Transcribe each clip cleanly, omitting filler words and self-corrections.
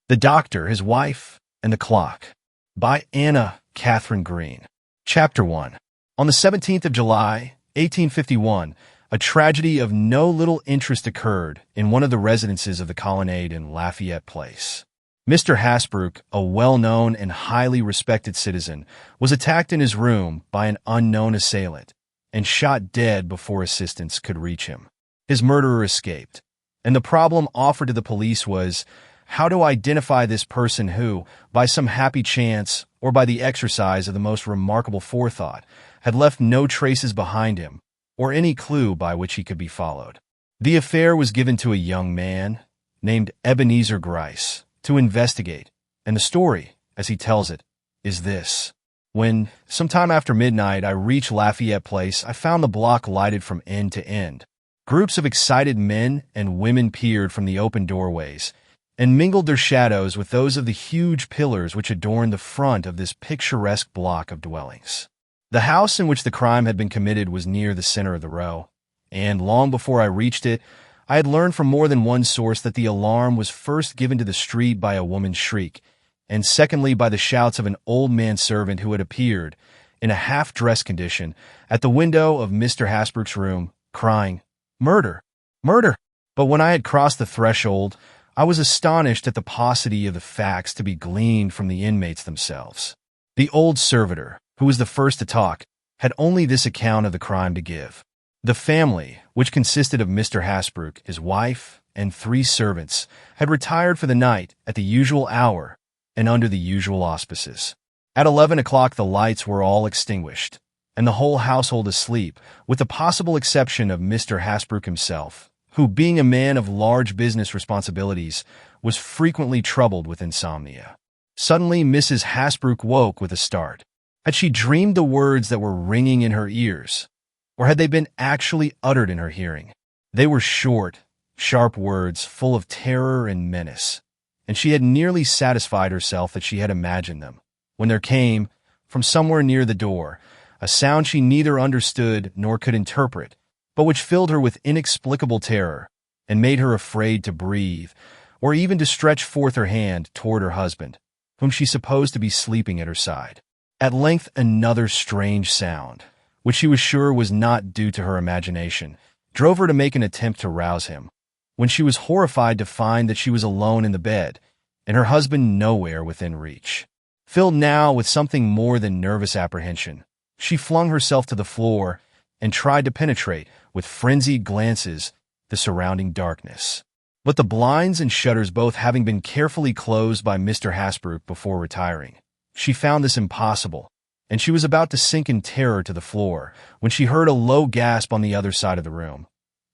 The Doctor, His Wife, and the Clock by Katharine Green. Chapter 1. On the 17th of July, 1851, a tragedy of no little interest occurred in one of the residences of the Colonnade in Lafayette Place. Mr. Hasbrouck, a well-known and highly respected citizen, was attacked in his room by an unknown assailant and shot dead before assistance could reach him. His murderer escaped, and the problem offered to the police was how to identify this person who, by some happy chance or by the exercise of the most remarkable forethought, had left no traces behind him or any clue by which he could be followed. The affair was given to a young man named Ebenezer Gryce to investigate, and the story, as he tells it, is this. When, sometime after midnight, I reached Lafayette Place, I found the block lighted from end to end. Groups of excited men and women peered from the open doorways and mingled their shadows with those of the huge pillars which adorned the front of this picturesque block of dwellings. The house in which the crime had been committed was near the center of the row, and long before I reached it, I had learned from more than one source that the alarm was first given to the street by a woman's shriek, and secondly by the shouts of an old man-servant who had appeared, in a half-dressed condition, at the window of Mr. Hasbrouck's room, crying, "Murder! Murder!" But when I had crossed the threshold, I was astonished at the paucity of the facts to be gleaned from the inmates themselves. The old servitor, who was the first to talk, had only this account of the crime to give. The family, which consisted of Mr. Hasbrouck, his wife, and 3 servants, had retired for the night at the usual hour and under the usual auspices. At 11 o'clock the lights were all extinguished, and the whole household asleep, with the possible exception of Mr. Hasbrouck himself, who, being a man of large business responsibilities, was frequently troubled with insomnia. Suddenly Mrs. Hasbrouck woke with a start. Had she dreamed the words that were ringing in her ears, or had they been actually uttered in her hearing? They were short, sharp words full of terror and menace, and she had nearly satisfied herself that she had imagined them, when there came, from somewhere near the door, a sound she neither understood nor could interpret, but which filled her with inexplicable terror and made her afraid to breathe or even to stretch forth her hand toward her husband, whom she supposed to be sleeping at her side. At length another strange sound, which she was sure was not due to her imagination, drove her to make an attempt to rouse him, when she was horrified to find that she was alone in the bed and her husband nowhere within reach. Filled now with something more than nervous apprehension, she flung herself to the floor and tried to penetrate, with frenzied glances, the surrounding darkness. But the blinds and shutters both having been carefully closed by Mr. Hasbrouck before retiring, she found this impossible, and she was about to sink in terror to the floor when she heard a low gasp on the other side of the room,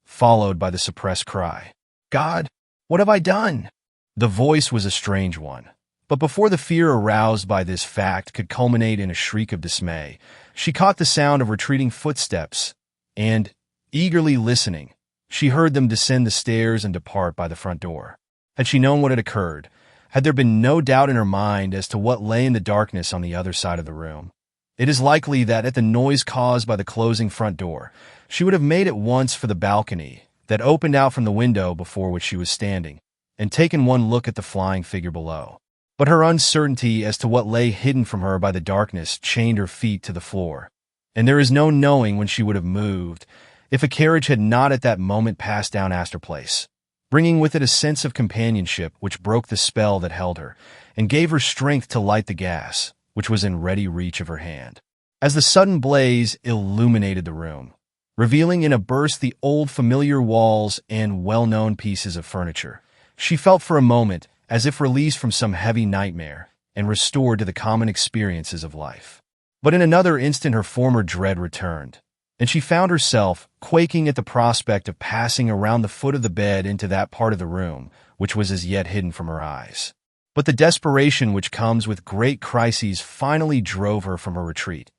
followed by the suppressed cry, "God, what have I done?" The voice was a strange one, but before the fear aroused by this fact could culminate in a shriek of dismay, she caught the sound of retreating footsteps, and, eagerly listening, she heard them descend the stairs and depart by the front door. Had she known what had occurred, had there been no doubt in her mind as to what lay in the darkness on the other side of the room, it is likely that at the noise caused by the closing front door, she would have made at once for the balcony that opened out from the window before which she was standing, and taken one look at the flying figure below. But her uncertainty as to what lay hidden from her by the darkness chained her feet to the floor, and there is no knowing when she would have moved, if a carriage had not at that moment passed down Astor Place, bringing with it a sense of companionship which broke the spell that held her, and gave her strength to light the gas, which was in ready reach of her hand. As the sudden blaze illuminated the room, revealing in a burst the old familiar walls and well-known pieces of furniture, she felt for a moment as if released from some heavy nightmare and restored to the common experiences of life. But in another instant her former dread returned, and she found herself quaking at the prospect of passing around the foot of the bed into that part of the room which was as yet hidden from her eyes. But the desperation which comes with great crises finally drove her from her retreat,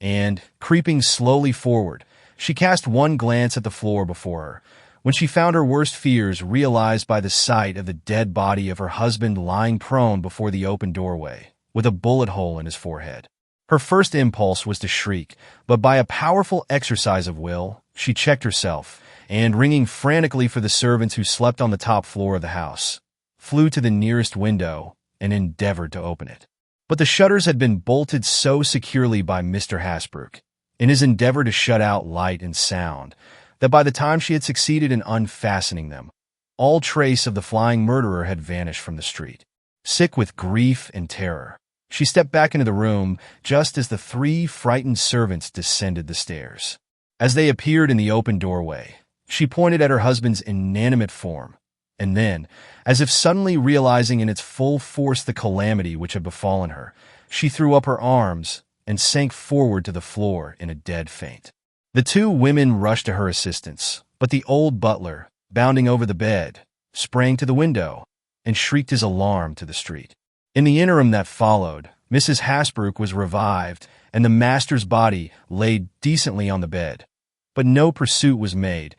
and, creeping slowly forward, she cast one glance at the floor before her, when she found her worst fears realized by the sight of the dead body of her husband lying prone before the open doorway, with a bullet hole in his forehead. Her first impulse was to shriek, but by a powerful exercise of will, she checked herself, and ringing frantically for the servants who slept on the top floor of the house, flew to the nearest window and endeavored to open it. But the shutters had been bolted so securely by Mr. Hasbrouck, in his endeavor to shut out light and sound, that by the time she had succeeded in unfastening them, all trace of the flying murderer had vanished from the street. Sick with grief and terror, she stepped back into the room just as the 3 frightened servants descended the stairs. As they appeared in the open doorway, she pointed at her husband's inanimate form, and then, as if suddenly realizing in its full force the calamity which had befallen her, she threw up her arms and sank forward to the floor in a dead faint. The 2 women rushed to her assistance, but the old butler, bounding over the bed, sprang to the window and shrieked his alarm to the street. In the interim that followed, Mrs. Hasbrouck was revived, and the master's body laid decently on the bed. But no pursuit was made,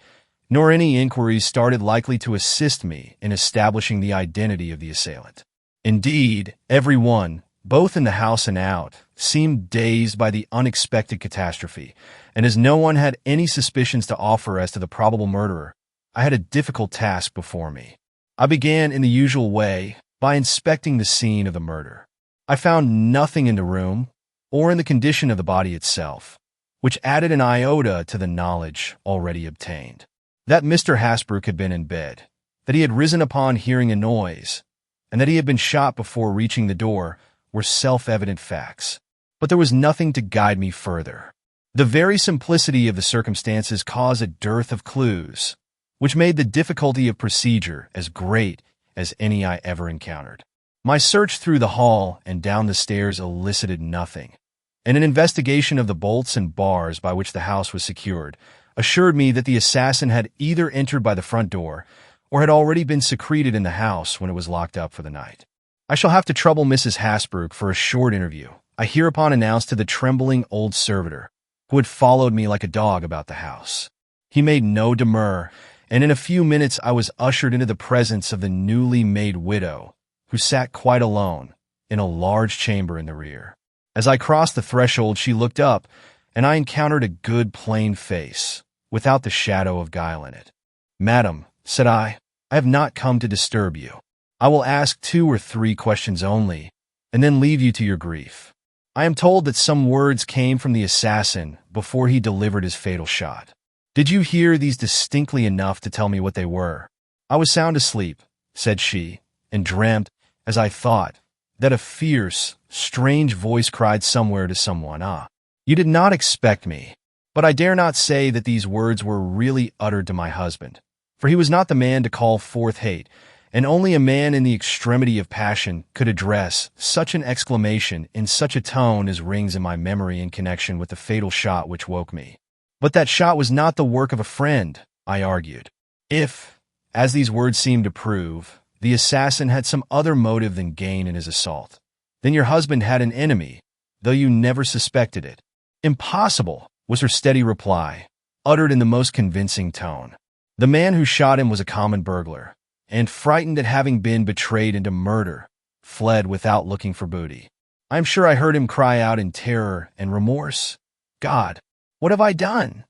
nor any inquiries started likely to assist me in establishing the identity of the assailant. Indeed, every one, both in the house and out, seemed dazed by the unexpected catastrophe, and as no one had any suspicions to offer as to the probable murderer, I had a difficult task before me. I began in the usual way by inspecting the scene of the murder. I found nothing in the room or in the condition of the body itself, which added an iota to the knowledge already obtained. That Mr. Hasbrouck had been in bed, that he had risen upon hearing a noise, and that he had been shot before reaching the door were self-evident facts. But there was nothing to guide me further. The very simplicity of the circumstances caused a dearth of clues, which made the difficulty of procedure as great as any I ever encountered. My search through the hall and down the stairs elicited nothing, and an investigation of the bolts and bars by which the house was secured assured me that the assassin had either entered by the front door or had already been secreted in the house when it was locked up for the night. I shall have to trouble Mrs. Hasbrouck for a short interview, I hereupon announced to the trembling old servitor, who had followed me like a dog about the house. He made no demur, and in a few minutes I was ushered into the presence of the newly made widow, who sat quite alone in a large chamber in the rear. As I crossed the threshold, she looked up, and I encountered a good plain face, without the shadow of guile in it. "Madam," said I have not come to disturb you. I will ask 2 or 3 questions only, and then leave you to your grief. I am told that some words came from the assassin before he delivered his fatal shot. Did you hear these distinctly enough to tell me what they were?" "I was sound asleep," said she, "and dreamt, as I thought, that a fierce, strange voice cried somewhere to someone, 'Ah, you did not expect me.' But I dare not say that these words were really uttered to my husband, for he was not the man to call forth hate, and only a man in the extremity of passion could address such an exclamation in such a tone as rings in my memory in connection with the fatal shot which woke me. But that shot was not the work of a friend, I argued. If, as these words seemed to prove, the assassin had some other motive than gain in his assault, then your husband had an enemy, though you never suspected it." "Impossible," was her steady reply, uttered in the most convincing tone. "The man who shot him was a common burglar, and frightened at having been betrayed into murder, fled without looking for booty. I am sure I heard him cry out in terror and remorse, 'God, what have I done?'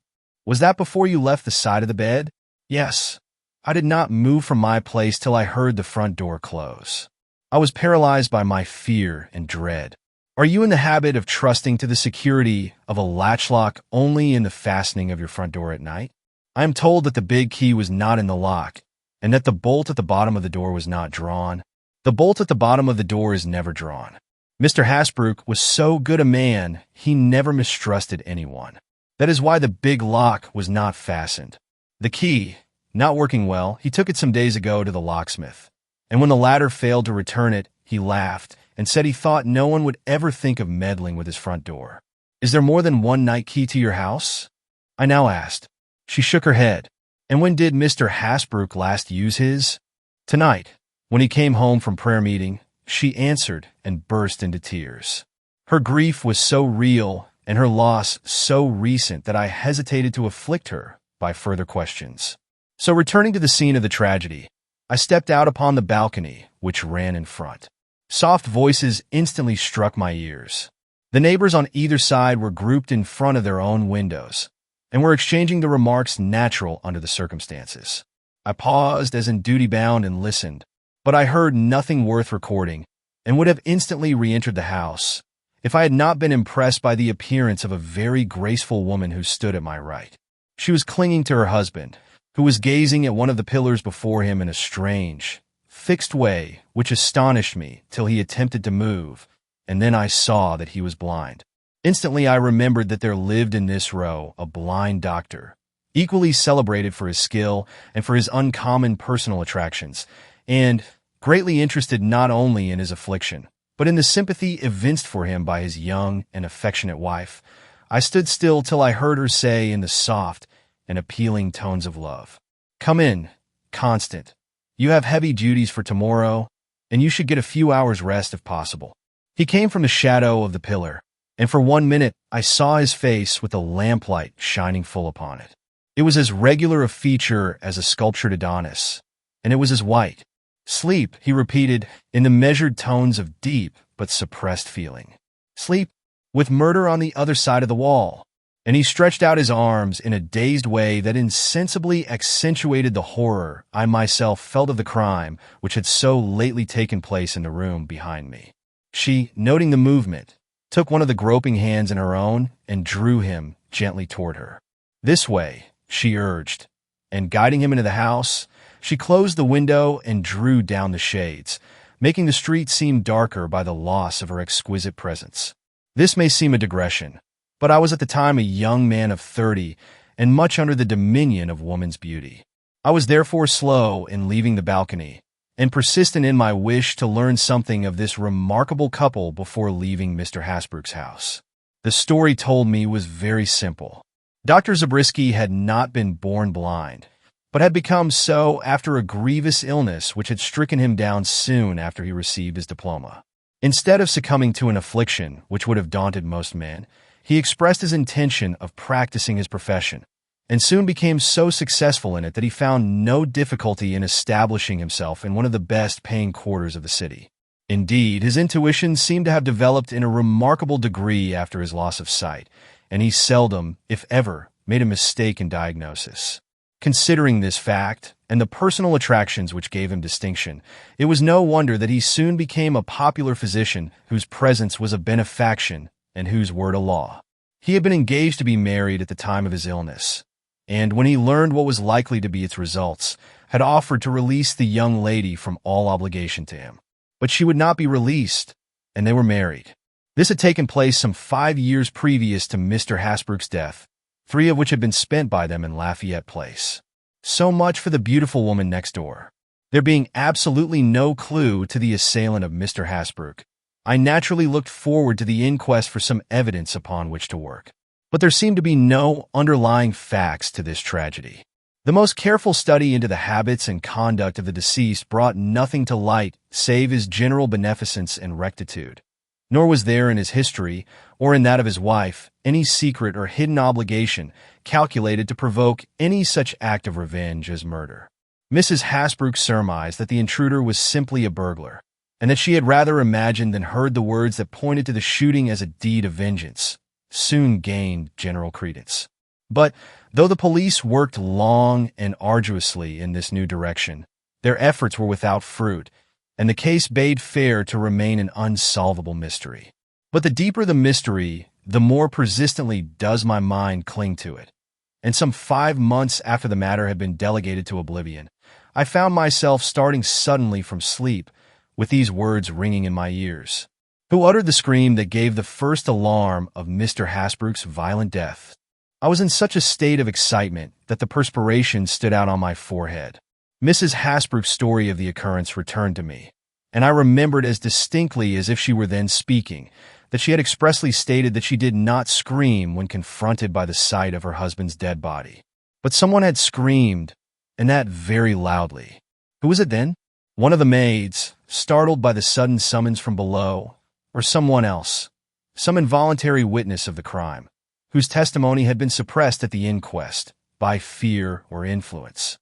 Was that before you left the side of the bed?" "Yes. I did not move from my place till I heard the front door close. I was paralyzed by my fear and dread." "Are you in the habit of trusting to the security of a latchlock only in the fastening of your front door at night?" "I am told that the big key was not in the lock, and that the bolt at the bottom of the door was not drawn." "The bolt at the bottom of the door is never drawn. Mr. Hasbrouck was so good a man, he never mistrusted anyone. That is why the big lock was not fastened. The key, not working well, he took it some days ago to the locksmith, and when the latter failed to return it, he laughed and said he thought no one would ever think of meddling with his front door." "Is there more than one night key to your house?" I now asked. She shook her head. "And when did Mr. Hasbrouck last use his?" "Tonight, when he came home from prayer meeting," she answered and burst into tears. Her grief was so real and her loss so recent that I hesitated to afflict her by further questions. So returning to the scene of the tragedy, I stepped out upon the balcony which ran in front. Soft voices instantly struck my ears. The neighbors on either side were grouped in front of their own windows, and were exchanging the remarks natural under the circumstances. I paused as in duty bound and listened. but I heard nothing worth recording and would have instantly re-entered the house if I had not been impressed by the appearance of a very graceful woman who stood at my right. She was clinging to her husband, who was gazing at one of the pillars before him in a strange, fixed way, which astonished me till he attempted to move, and then I saw that he was blind. Instantly I remembered that there lived in this row a blind doctor, equally celebrated for his skill and for his uncommon personal attractions, and greatly interested not only in his affliction, but in the sympathy evinced for him by his young and affectionate wife. I stood still till I heard her say in the soft and appealing tones of love, "Come in, Constant. You have heavy duties for tomorrow, and you should get a few hours' rest if possible." He came from the shadow of the pillar, and for 1 minute I saw his face with the lamplight shining full upon it. It was as regular a feature as a sculptured Adonis, and it was as white. "Sleep," he repeated, in the measured tones of deep but suppressed feeling. "Sleep, with murder on the other side of the wall." And he stretched out his arms in a dazed way that insensibly accentuated the horror I myself felt of the crime which had so lately taken place in the room behind me. She, noting the movement, took one of the groping hands in her own and drew him gently toward her. "This way," she urged, and guiding him into the house, she closed the window and drew down the shades, making the street seem darker by the loss of her exquisite presence. This may seem a digression, but I was at the time a young man of 30 and much under the dominion of woman's beauty. I was therefore slow in leaving the balcony and persistent in my wish to learn something of this remarkable couple before leaving Mr. Hasbrook's house. The story told me was very simple. Dr. Zabriskie had not been born blind, but had become so after a grievous illness which had stricken him down soon after he received his diploma. Instead of succumbing to an affliction which would have daunted most men, he expressed his intention of practicing his profession, and soon became so successful in it that he found no difficulty in establishing himself in one of the best-paying quarters of the city. Indeed, his intuition seemed to have developed in a remarkable degree after his loss of sight, and he seldom, if ever, made a mistake in diagnosis. Considering this fact, and the personal attractions which gave him distinction, it was no wonder that he soon became a popular physician whose presence was a benefaction and whose word a law. He had been engaged to be married at the time of his illness, and when he learned what was likely to be its results, had offered to release the young lady from all obligation to him. But she would not be released, and they were married. This had taken place some 5 years previous to Mr. Hasbrook's death, 3 of which had been spent by them in Lafayette Place. So much for the beautiful woman next door. There being absolutely no clue to the assailant of Mr. Hasbrook, I naturally looked forward to the inquest for some evidence upon which to work. But there seemed to be no underlying facts to this tragedy. The most careful study into the habits and conduct of the deceased brought nothing to light save his general beneficence and rectitude. Nor was there in his history, or in that of his wife, any secret or hidden obligation calculated to provoke any such act of revenge as murder. Mrs. Hasbrook surmised that the intruder was simply a burglar, and that she had rather imagined than heard the words that pointed to the shooting as a deed of vengeance, soon gained general credence. But though the police worked long and arduously in this new direction, their efforts were without fruit, and the case bade fair to remain an unsolvable mystery. But the deeper the mystery, the more persistently does my mind cling to it. And some 5 months after the matter had been delegated to oblivion, I found myself starting suddenly from sleep, with these words ringing in my ears. "Who uttered the scream that gave the first alarm of Mr. Hasbrook's violent death?" I was in such a state of excitement that the perspiration stood out on my forehead. Mrs. Hasbrook's story of the occurrence returned to me, and I remembered as distinctly as if she were then speaking that she had expressly stated that she did not scream when confronted by the sight of her husband's dead body. But someone had screamed, and that very loudly. Who was it then? One of the maids, startled by the sudden summons from below, or someone else, some involuntary witness of the crime, whose testimony had been suppressed at the inquest by fear or influence.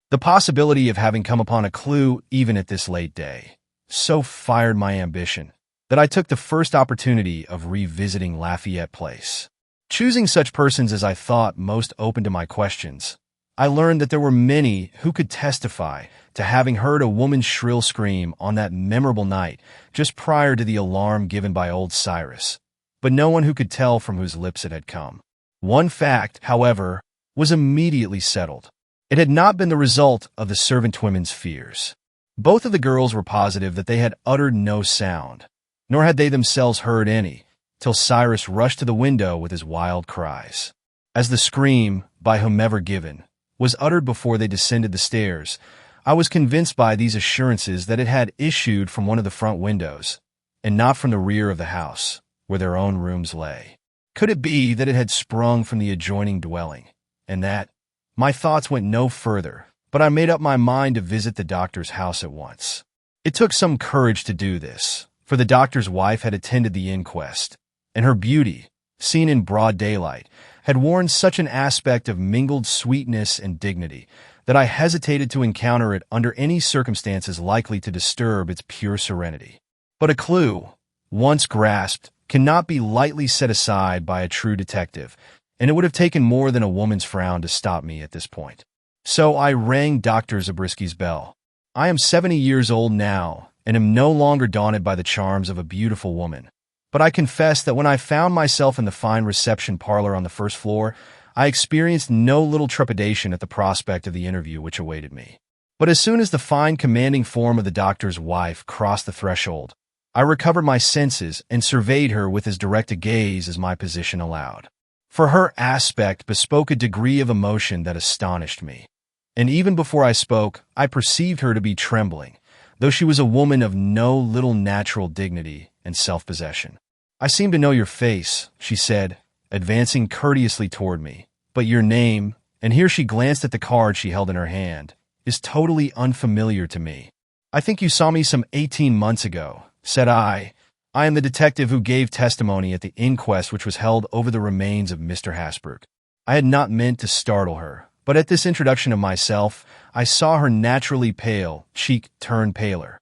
The possibility of having come upon a clue even at this late day so fired my ambition that I took the first opportunity of revisiting Lafayette Place. Choosing such persons as I thought most open to my questions, I learned that there were many who could testify to having heard a woman's shrill scream on that memorable night just prior to the alarm given by old Cyrus, but no one who could tell from whose lips it had come. One fact, however, was immediately settled. It had not been the result of the servant women's fears. Both of the girls were positive that they had uttered no sound, nor had they themselves heard any, till Cyrus rushed to the window with his wild cries. As the scream, by whomever given, was uttered before they descended the stairs, I was convinced by these assurances that it had issued from one of the front windows, and not from the rear of the house, where their own rooms lay. Could it be that it had sprung from the adjoining dwelling, and that? My thoughts went no further, but I made up my mind to visit the doctor's house at once. It took some courage to do this, for the doctor's wife had attended the inquest, and her beauty, seen in broad daylight, had worn such an aspect of mingled sweetness and dignity that I hesitated to encounter it under any circumstances likely to disturb its pure serenity. But a clue, once grasped, cannot be lightly set aside by a true detective, and it would have taken more than a woman's frown to stop me at this point. So I rang Dr. Zabrisky's bell. I am 70 years old now, and am no longer daunted by the charms of a beautiful woman. But I confess that when I found myself in the fine reception parlor on the first floor, I experienced no little trepidation at the prospect of the interview which awaited me. But as soon as the fine, commanding form of the doctor's wife crossed the threshold, I recovered my senses and surveyed her with as direct a gaze as my position allowed. For her aspect bespoke a degree of emotion that astonished me. And even before I spoke, I perceived her to be trembling, though she was a woman of no little natural dignity and self-possession. "I seem to know your face," she said, advancing courteously toward me, "but your name," and here she glanced at the card she held in her hand, "is totally unfamiliar to me." "I think you saw me some 18 months ago," said I. "I am the detective who gave testimony at the inquest which was held over the remains of Mr. Hasbrouck." I had not meant to startle her, but at this introduction of myself, I saw her naturally pale cheek turn paler,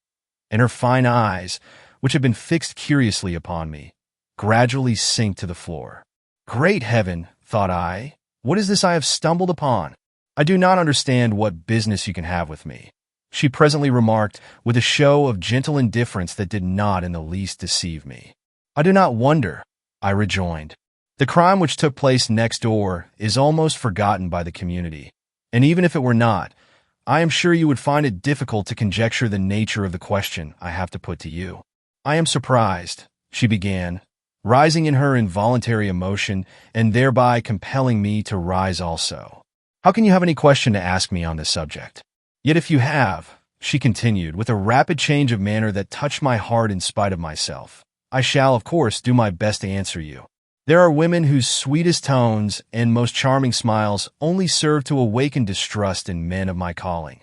and her fine eyes, which had been fixed curiously upon me, gradually sink to the floor. Great heaven, thought I, what is this I have stumbled upon? I do not understand what business you can have with me, she presently remarked with a show of gentle indifference that did not in the least deceive me. "I do not wonder," I rejoined. "The crime which took place next door is almost forgotten by the community, and even if it were not, I am sure you would find it difficult to conjecture the nature of the question I have to put to you." "I am surprised," she began, rising in her involuntary emotion and thereby compelling me to rise also. "How can you have any question to ask me on this subject? Yet if you have," she continued, with a rapid change of manner that touched my heart in spite of myself, "I shall, of course, do my best to answer you. There are women whose sweetest tones and most charming smiles only serve to awaken distrust in men of my calling.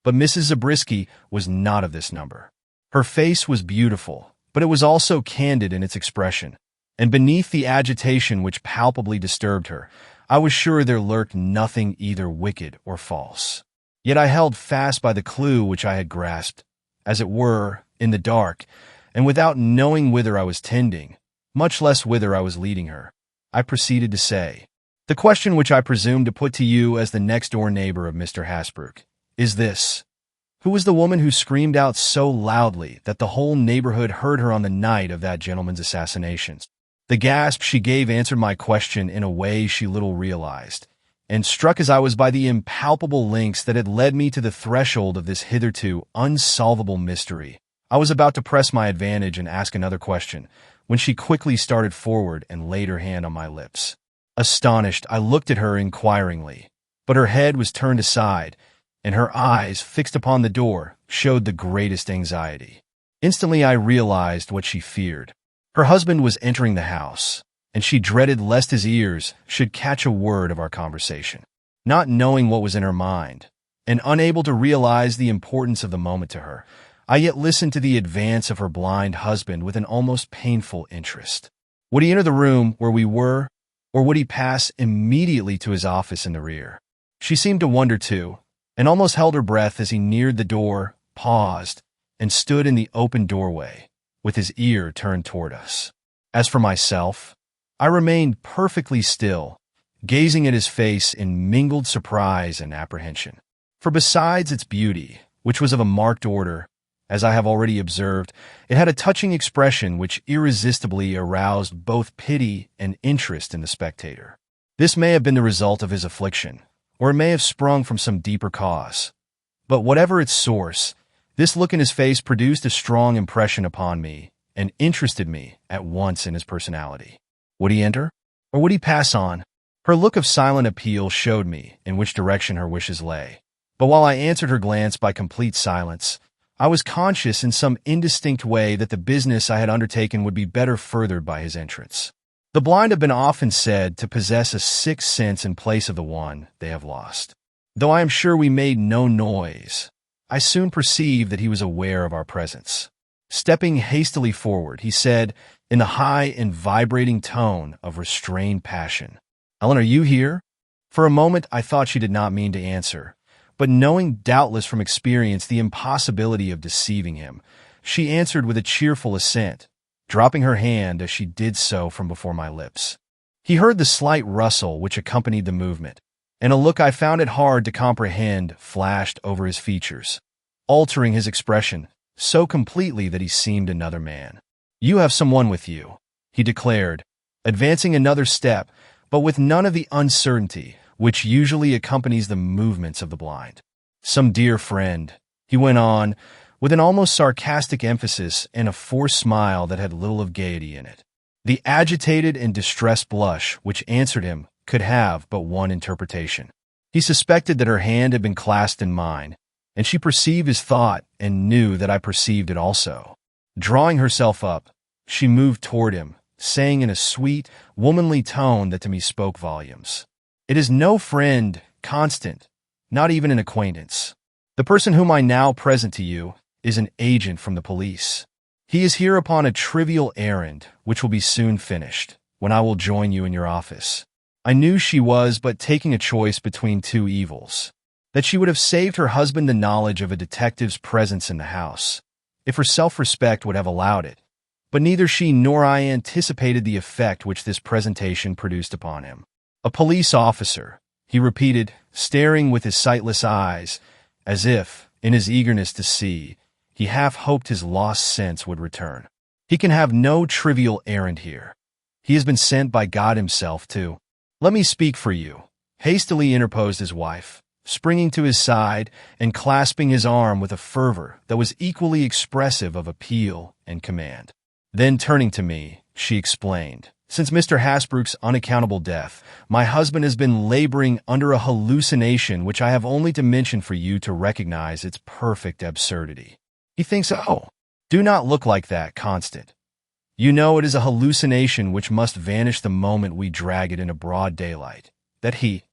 But Mrs. Zabriskie was not of this number. Her face was beautiful, but it was also candid in its expression, and beneath the agitation which palpably disturbed her, I was sure there lurked nothing either wicked or false. Yet I held fast by the clue which I had grasped, as it were, in the dark, and without knowing whither I was tending, much less whither I was leading her. I proceeded to say, "The question which I presume to put to you as the next-door neighbor of Mr. Hasbrouck is this: who was the woman who screamed out so loudly that the whole neighborhood heard her on the night of that gentleman's assassination?" The gasp she gave answered my question in a way she little realized, and struck as I was by the impalpable links that had led me to the threshold of this hitherto unsolvable mystery, I was about to press my advantage and ask another question, when she quickly started forward and laid her hand on my lips. Astonished, I looked at her inquiringly, but her head was turned aside, and her eyes, fixed upon the door, showed the greatest anxiety. Instantly I realized what she feared. Her husband was entering the house, and she dreaded lest his ears should catch a word of our conversation. Not knowing what was in her mind, and unable to realize the importance of the moment to her, I yet listened to the advance of her blind husband with an almost painful interest. Would he enter the room where we were, or would he pass immediately to his office in the rear? She seemed to wonder too, and almost held her breath as he neared the door, paused, and stood in the open doorway, with his ear turned toward us. As for myself, I remained perfectly still, gazing at his face in mingled surprise and apprehension. For besides its beauty, which was of a marked order, as I have already observed, it had a touching expression which irresistibly aroused both pity and interest in the spectator. This may have been the result of his affliction, or it may have sprung from some deeper cause. But whatever its source, this look in his face produced a strong impression upon me and interested me at once in his personality. Would he enter? Or would he pass on? Her look of silent appeal showed me in which direction her wishes lay. But while I answered her glance by complete silence, I was conscious in some indistinct way that the business I had undertaken would be better furthered by his entrance. The blind have been often said to possess a sixth sense in place of the one they have lost. Though I am sure we made no noise, I soon perceived that he was aware of our presence. Stepping hastily forward, he said, in the high and vibrating tone of restrained passion, "Ellen, are you here?" For a moment I thought she did not mean to answer, but knowing doubtless from experience the impossibility of deceiving him, she answered with a cheerful assent, dropping her hand as she did so from before my lips. He heard the slight rustle which accompanied the movement, and a look I found it hard to comprehend flashed over his features, altering his expression so completely that he seemed another man. "You have someone with you," he declared, advancing another step, but with none of the uncertainty which usually accompanies the movements of the blind. "Some dear friend," he went on, with an almost sarcastic emphasis and a forced smile that had little of gaiety in it. The agitated and distressed blush which answered him could have but one interpretation. He suspected that her hand had been clasped in mine, and she perceived his thought and knew that I perceived it also. Drawing herself up, she moved toward him, saying in a sweet, womanly tone that to me spoke volumes, "It is no friend, Constant, not even an acquaintance. The person whom I now present to you is an agent from the police. He is here upon a trivial errand which will be soon finished, when I will join you in your office." I knew she was but taking a choice between two evils, that she would have saved her husband the knowledge of a detective's presence in the house, if her self-respect would have allowed it, but neither she nor I anticipated the effect which this presentation produced upon him. "A police officer," he repeated, staring with his sightless eyes, as if, in his eagerness to see, he half hoped his lost sense would return. "He can have no trivial errand here. He has been sent by God himself, too." "Let me speak for you," hastily interposed his wife, springing to his side and clasping his arm with a fervor that was equally expressive of appeal and command. Then turning to me, she explained, "Since Mr. Hasbrook's unaccountable death, my husband has been laboring under a hallucination which I have only to mention for you to recognize its perfect absurdity. He thinks, oh, do not look like that, Constant. You know it is a hallucination which must vanish the moment we drag it into broad daylight. That he,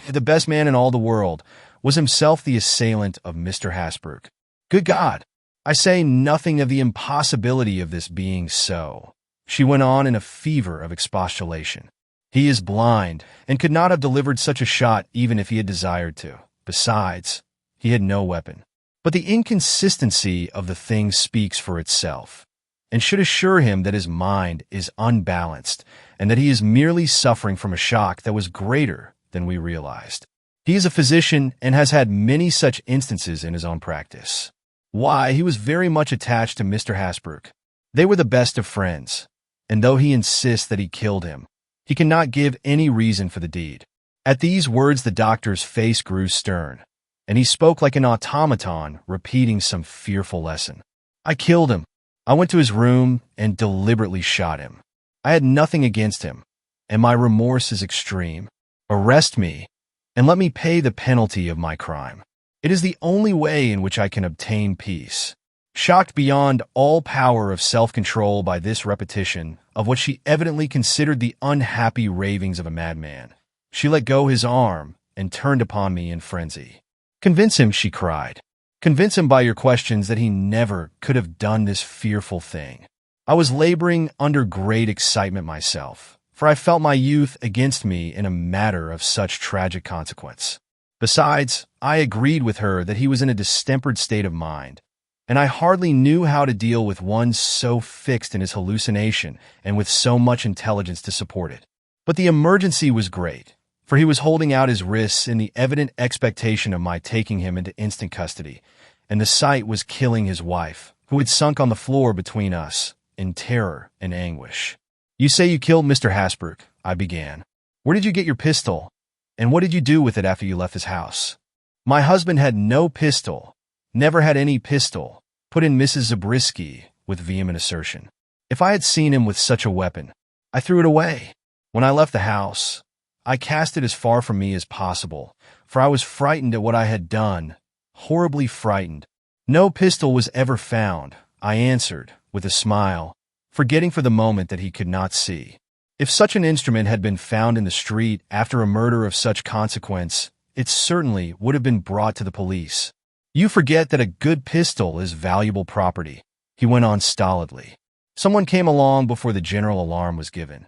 the best man in all the world, was himself the assailant of Mr. Hasbrook. Good God! I say nothing of the impossibility of this being so," she went on in a fever of expostulation. "He is blind, and could not have delivered such a shot even if he had desired to. Besides, he had no weapon. But the inconsistency of the thing speaks for itself, and should assure him that his mind is unbalanced and that he is merely suffering from a shock that was greater than we realized. He is a physician and has had many such instances in his own practice. Why, he was very much attached to Mr. Hasbrook. They were the best of friends, and though he insists that he killed him, he cannot give any reason for the deed." At these words the doctor's face grew stern, and he spoke like an automaton repeating some fearful lesson. "I killed him. I went to his room and deliberately shot him. I had nothing against him, and my remorse is extreme. Arrest me, and let me pay the penalty of my crime. It is the only way in which I can obtain peace." Shocked beyond all power of self-control by this repetition of what she evidently considered the unhappy ravings of a madman, she let go his arm and turned upon me in frenzy. "Convince him," she cried. "Convince him by your questions that he never could have done this fearful thing." I was laboring under great excitement myself, for I felt my youth against me in a matter of such tragic consequence. Besides, I agreed with her that he was in a distempered state of mind, and I hardly knew how to deal with one so fixed in his hallucination and with so much intelligence to support it. But the emergency was great, for he was holding out his wrists in the evident expectation of my taking him into instant custody, and the sight was killing his wife, who had sunk on the floor between us, in terror and anguish. "You say you killed Mr. Hasbrouck," I began. "Where did you get your pistol, and what did you do with it after you left his house?" "My husband had no pistol, never had any pistol," put in Mrs. Zabriskie with vehement assertion. "If I had seen him with such a weapon, I threw it away. When I left the house, I cast it as far from me as possible, for I was frightened at what I had done, horribly frightened." "No pistol was ever found," I answered, with a smile, forgetting for the moment that he could not see. "If such an instrument had been found in the street after a murder of such consequence, it certainly would have been brought to the police." "You forget that a good pistol is valuable property," he went on stolidly. "Someone came along before the general alarm was given,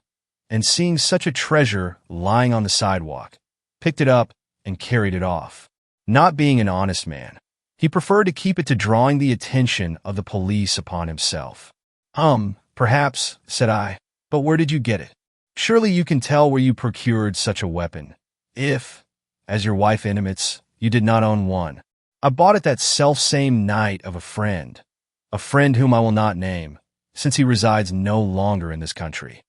and seeing such a treasure lying on the sidewalk, picked it up and carried it off. Not being an honest man, he preferred to keep it to drawing the attention of the police upon himself." Perhaps," said I, "but where did you get it? Surely you can tell where you procured such a weapon, if, as your wife intimates, you did not own one." "I bought it that self-same night of a friend whom I will not name, since he resides no longer in this country."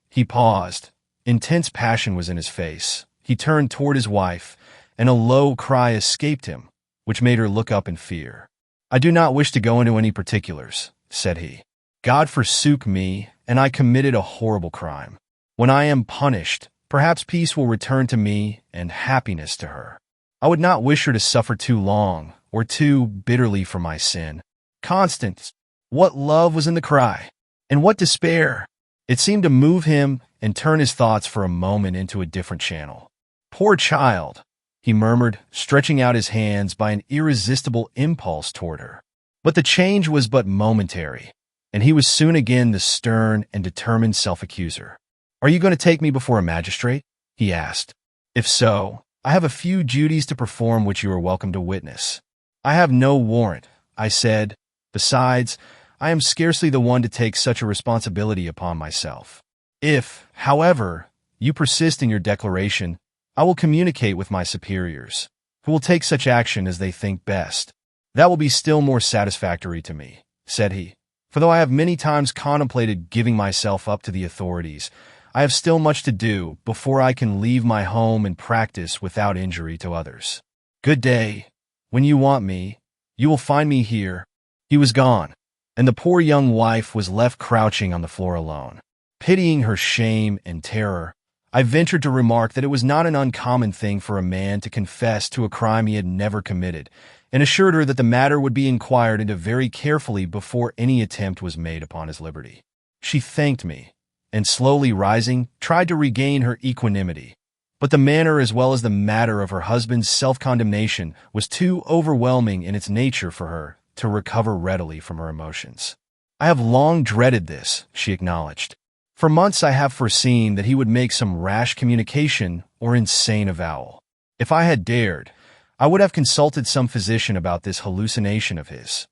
He paused. Intense passion was in his face. He turned toward his wife, and a low cry escaped him, which made her look up in fear. "I do not wish to go into any particulars," said he. "God forsook me, and I committed a horrible crime. When I am punished, perhaps peace will return to me and happiness to her. I would not wish her to suffer too long or too bitterly for my sin." Constance, what love was in the cry, and what despair! It seemed to move him and turn his thoughts for a moment into a different channel. "Poor child," he murmured, stretching out his hands by an irresistible impulse toward her. But the change was but momentary, and he was soon again the stern and determined self-accuser. "Are you going to take me before a magistrate?" he asked. "If so, I have a few duties to perform which you are welcome to witness." "I have no warrant," I said. "Besides, I am scarcely the one to take such a responsibility upon myself. If, however, you persist in your declaration, I will communicate with my superiors, who will take such action as they think best." "That will be still more satisfactory to me," said he. "For though I have many times contemplated giving myself up to the authorities, I have still much to do before I can leave my home and practice without injury to others. Good day. When you want me, you will find me here." He was gone, and the poor young wife was left crouching on the floor alone. Pitying her shame and terror, I ventured to remark that it was not an uncommon thing for a man to confess to a crime he had never committed, and assured her that the matter would be inquired into very carefully before any attempt was made upon his liberty. She thanked me, and slowly rising, tried to regain her equanimity. But the manner as well as the matter of her husband's self-condemnation was too overwhelming in its nature for her to recover readily from her emotions. "I have long dreaded this," she acknowledged. "For months I have foreseen that he would make some rash communication or insane avowal. If I had dared, I would have consulted some physician about this hallucination of his.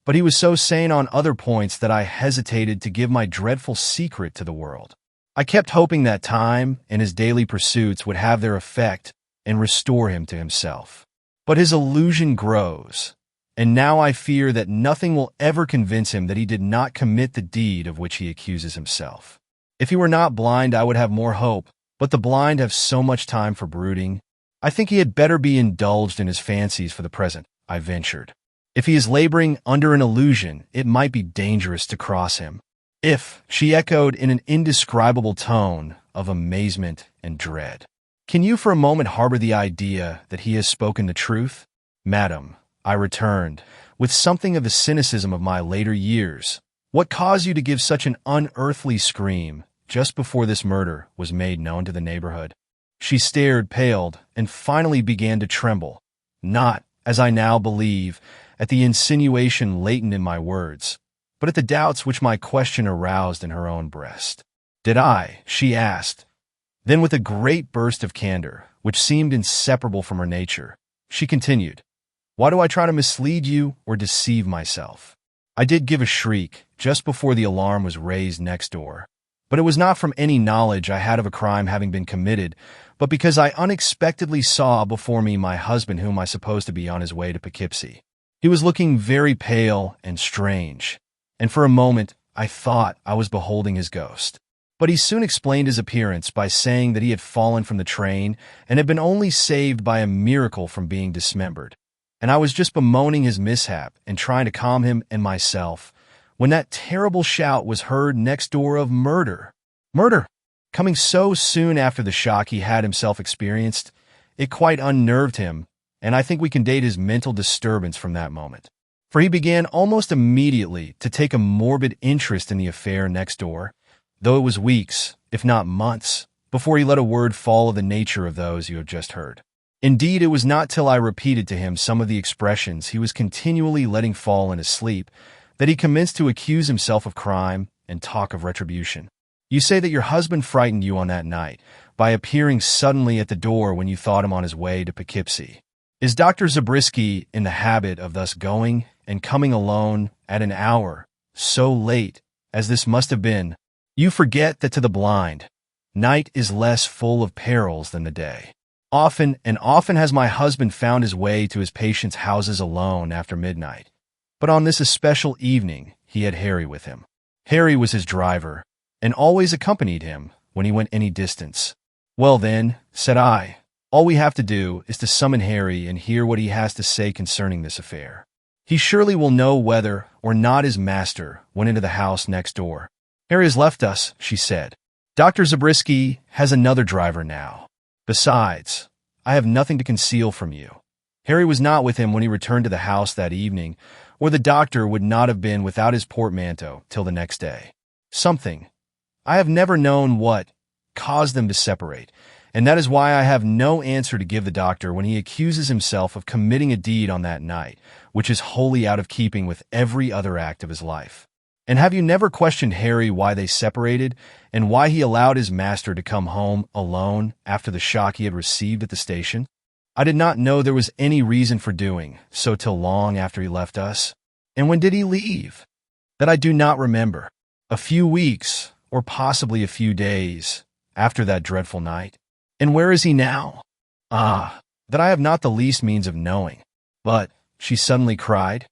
But he was so sane on other points that I hesitated to give my dreadful secret to the world. I kept hoping that time and his daily pursuits would have their effect and restore him to himself. But his illusion grows, and now I fear that nothing will ever convince him that he did not commit the deed of which he accuses himself. If he were not blind, I would have more hope, but the blind have so much time for brooding. I think he had better be indulged in his fancies for the present," I ventured. "If he is laboring under an illusion, it might be dangerous to cross him." "If," she echoed in an indescribable tone of amazement and dread. "Can you for a moment harbor the idea that he has spoken the truth?" "Madam," I returned, with something of the cynicism of my later years, "what caused you to give such an unearthly scream just before this murder was made known to the neighborhood?" She stared, paled, and finally began to tremble, not, as I now believe, at the insinuation latent in my words, but at the doubts which my question aroused in her own breast. "Did I?" she asked. Then with a great burst of candor, which seemed inseparable from her nature, she continued, "Why do I try to mislead you or deceive myself? I did give a shriek just before the alarm was raised next door, But it was not from any knowledge I had of a crime having been committed, but because I unexpectedly saw before me my husband, whom I supposed to be on his way to Poughkeepsie. He was looking very pale and strange, and for a moment I thought I was beholding his ghost. But he soon explained his appearance by saying that he had fallen from the train and had been only saved by a miracle from being dismembered. And I was just bemoaning his mishap and trying to calm him and myself, when that terrible shout was heard next door of murder. Murder! Coming so soon after the shock he had himself experienced, it quite unnerved him, and I think we can date his mental disturbance from that moment. For he began almost immediately to take a morbid interest in the affair next door, though it was weeks, if not months, before he let a word fall of the nature of those you have just heard. Indeed, it was not till I repeated to him some of the expressions he was continually letting fall in his sleep that he commenced to accuse himself of crime and talk of retribution. You say that your husband frightened you on that night by appearing suddenly at the door when you thought him on his way to Poughkeepsie. Is Dr. Zabriskie in the habit of thus going and coming alone at an hour so late as this must have been? You forget that to the blind, night is less full of perils than the day. Often and often has my husband found his way to his patients' houses alone after midnight. But on this especial evening, he had Harry with him. Harry was his driver, and always accompanied him when he went any distance. Well then, said I, all we have to do is to summon Harry and hear what he has to say concerning this affair. He surely will know whether or not his master went into the house next door. Harry has left us, she said. Dr. Zabriskie has another driver now. Besides, I have nothing to conceal from you. Harry was not with him when he returned to the house that evening, or the doctor would not have been without his portmanteau till the next day. Something, I have never known what, caused them to separate, and that is why I have no answer to give the doctor when he accuses himself of committing a deed on that night, which is wholly out of keeping with every other act of his life. And have you never questioned Harry why they separated, and why he allowed his master to come home alone after the shock he had received at the station? I did not know there was any reason for doing so till long after he left us. And when did he leave? That I do not remember. A few weeks, or possibly a few days, after that dreadful night. And where is he now? Ah, that I have not the least means of knowing. But, she suddenly cried,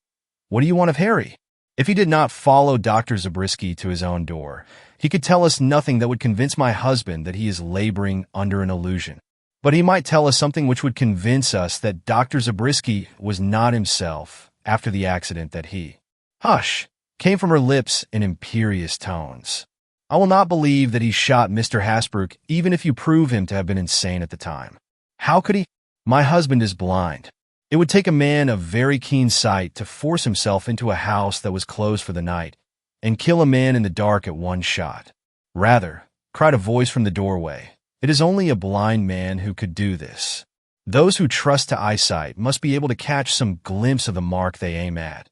what do you want of Harry? If he did not follow Dr. Zabriskie to his own door, he could tell us nothing that would convince my husband that he is laboring under an illusion. But he might tell us something which would convince us that Dr. Zabriskie was not himself after the accident that he— Hush! Came from her lips in imperious tones. I will not believe that he shot Mr. Hasbrouck even if you prove him to have been insane at the time. How could he? My husband is blind. It would take a man of very keen sight to force himself into a house that was closed for the night and kill a man in the dark at one shot. Rather, cried a voice from the doorway, it is only a blind man who could do this. Those who trust to eyesight must be able to catch some glimpse of the mark they aim at.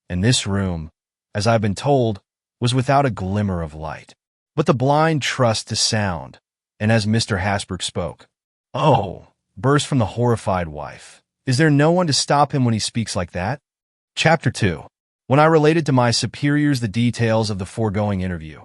And this room, as I've been told, was without a glimmer of light. But the blind trust to sound, and as Mr. Hasbrouck spoke, "Oh," burst from the horrified wife. Is there no one to stop him when he speaks like that? Chapter 2. When I related to my superiors the details of the foregoing interview,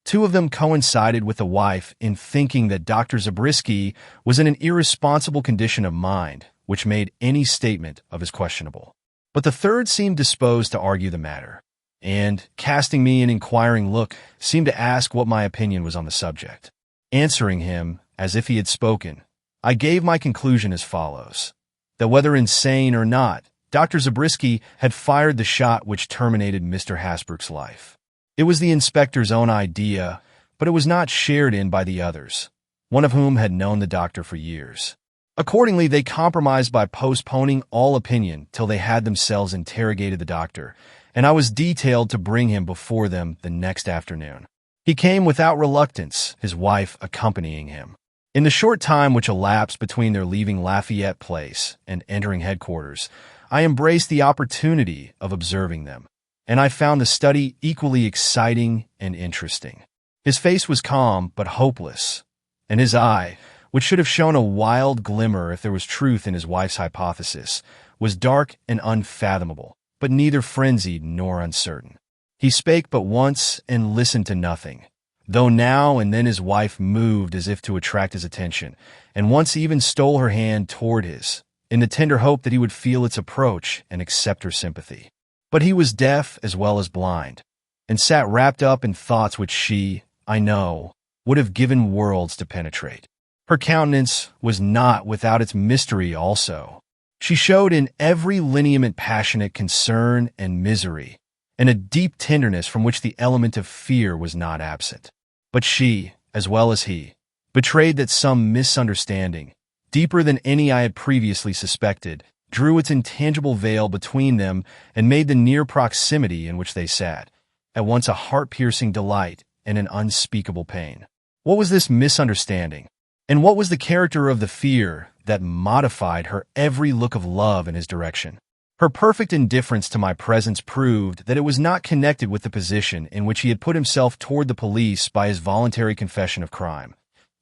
two of them coincided with the wife in thinking that Dr. Zabriskie was in an irresponsible condition of mind, which made any statement of his questionable. But the third seemed disposed to argue the matter, and, casting me an inquiring look, seemed to ask what my opinion was on the subject. Answering him, as if he had spoken, I gave my conclusion as follows. That whether insane or not, Dr. Zabriskie had fired the shot which terminated Mr. Hasbrouck's life. It was the inspector's own idea, but it was not shared in by the others, one of whom had known the doctor for years. Accordingly, they compromised by postponing all opinion till they had themselves interrogated the doctor, and I was detailed to bring him before them the next afternoon. He came without reluctance, his wife accompanying him. In the short time which elapsed between their leaving Lafayette Place and entering headquarters, I embraced the opportunity of observing them, and I found the study equally exciting and interesting. His face was calm but hopeless, and his eye, which should have shown a wild glimmer if there was truth in his wife's hypothesis, was dark and unfathomable, but neither frenzied nor uncertain. He spake but once and listened to nothing, though now and then his wife moved as if to attract his attention, and once even stole her hand toward his, in the tender hope that he would feel its approach and accept her sympathy. But he was deaf as well as blind, and sat wrapped up in thoughts which she, I know, would have given worlds to penetrate. Her countenance was not without its mystery also. She showed in every lineament passionate concern and misery, and a deep tenderness from which the element of fear was not absent. But she, as well as he, betrayed that some misunderstanding, deeper than any I had previously suspected, drew its intangible veil between them and made the near proximity in which they sat at once a heart-piercing delight and an unspeakable pain. What was this misunderstanding? And what was the character of the fear that modified her every look of love in his direction? Her perfect indifference to my presence proved that it was not connected with the position in which he had put himself toward the police by his voluntary confession of crime.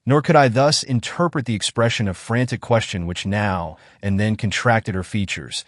Nor could I thus interpret the expression of frantic question which now and then contracted her features,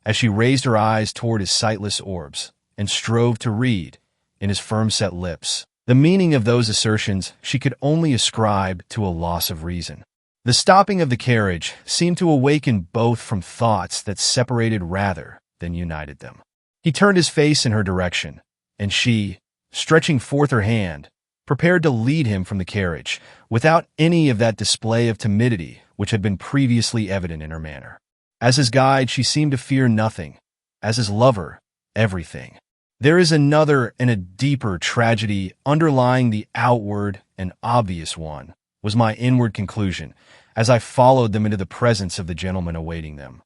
as she raised her eyes toward his sightless orbs, and strove to read, in his firm-set lips, the meaning of those assertions she could only ascribe to a loss of reason. The stopping of the carriage seemed to awaken both from thoughts that separated rather than united them. He turned his face in her direction, and she, stretching forth her hand, prepared to lead him from the carriage, without any of that display of timidity which had been previously evident in her manner. As his guide, she seemed to fear nothing; as his lover, everything. There is another and a deeper tragedy underlying the outward and obvious one, was my inward conclusion, as I followed them into the presence of the gentleman awaiting them.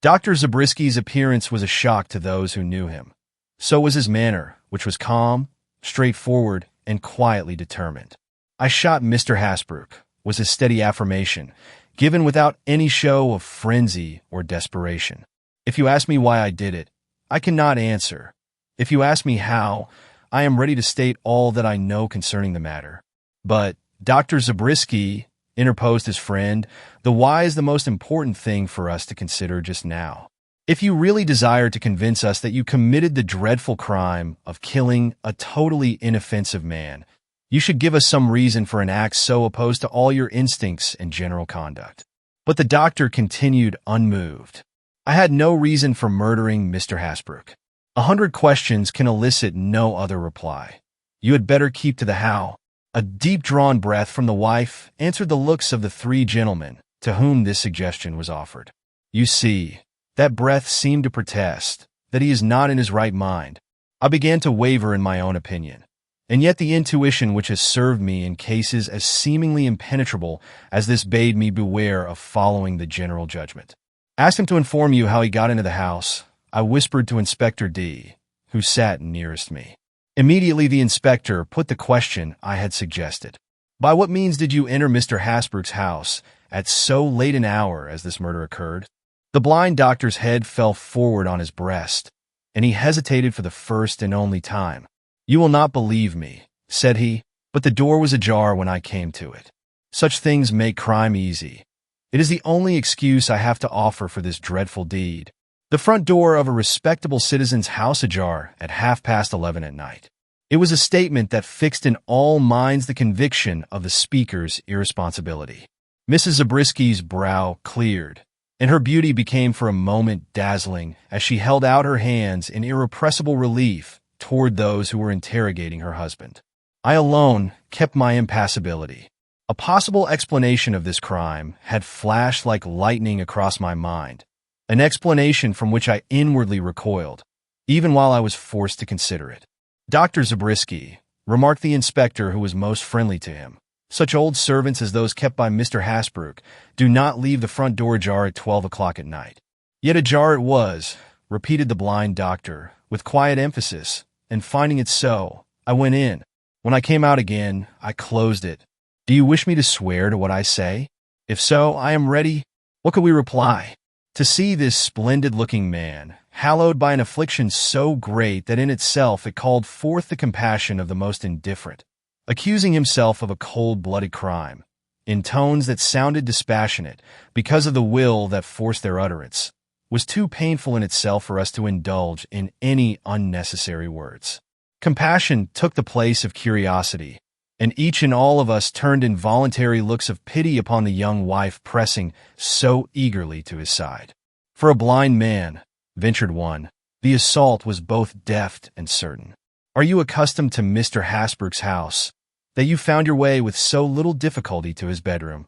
Dr. Zabriskie's appearance was a shock to those who knew him. So was his manner, which was calm, straightforward, and quietly determined. "I shot Mr. Hasbrouck," was his steady affirmation, given without any show of frenzy or desperation. "If you ask me why I did it, I cannot answer. If you ask me how, I am ready to state all that I know concerning the matter." "But, Dr. Zabriskie," interposed his friend, "the why is the most important thing for us to consider just now. If you really desire to convince us that you committed the dreadful crime of killing a totally inoffensive man, you should give us some reason for an act so opposed to all your instincts and general conduct." But the doctor continued unmoved. "I had no reason for murdering Mr. Hasbrouck. 100 questions can elicit no other reply. You had better keep to the how." A deep-drawn breath from the wife answered the looks of the three gentlemen to whom this suggestion was offered. "You see, that breath seemed to protest that he is not in his right mind." I began to waver in my own opinion, and yet the intuition which has served me in cases as seemingly impenetrable as this bade me beware of following the general judgment. "Ask him to inform you how he got into the house," I whispered to Inspector D., who sat nearest me. Immediately the inspector put the question I had suggested. "By what means did you enter Mr. Hasbrouck's house at so late an hour as this murder occurred?" The blind doctor's head fell forward on his breast, and he hesitated for the first and only time. "You will not believe me," said he, "but the door was ajar when I came to it. Such things make crime easy. It is the only excuse I have to offer for this dreadful deed. The front door of a respectable citizen's house ajar at 11:30 at night." It was a statement that fixed in all minds the conviction of the speaker's irresponsibility. Mrs. Zabriskie's brow cleared, and her beauty became for a moment dazzling as she held out her hands in irrepressible relief toward those who were interrogating her husband. I alone kept my impassibility. A possible explanation of this crime had flashed like lightning across my mind, an explanation from which I inwardly recoiled, even while I was forced to consider it. "Dr. Zabriskie," remarked the inspector who was most friendly to him, "such old servants as those kept by Mr. Hasbrouck do not leave the front door ajar at 12 o'clock at night." "Yet ajar it was," repeated the blind doctor, with quiet emphasis, "and finding it so, I went in. When I came out again, I closed it. Do you wish me to swear to what I say? If so, I am ready." What could we reply? To see this splendid-looking man, hallowed by an affliction so great that in itself it called forth the compassion of the most indifferent, accusing himself of a cold-blooded crime, in tones that sounded dispassionate because of the will that forced their utterance, was too painful in itself for us to indulge in any unnecessary words. Compassion took the place of curiosity, and each and all of us turned involuntary looks of pity upon the young wife pressing so eagerly to his side. For a blind man, ventured one, the assault was both deft and certain. Are you accustomed to Mr. Hasbrook's house, that you found your way with so little difficulty to his bedroom?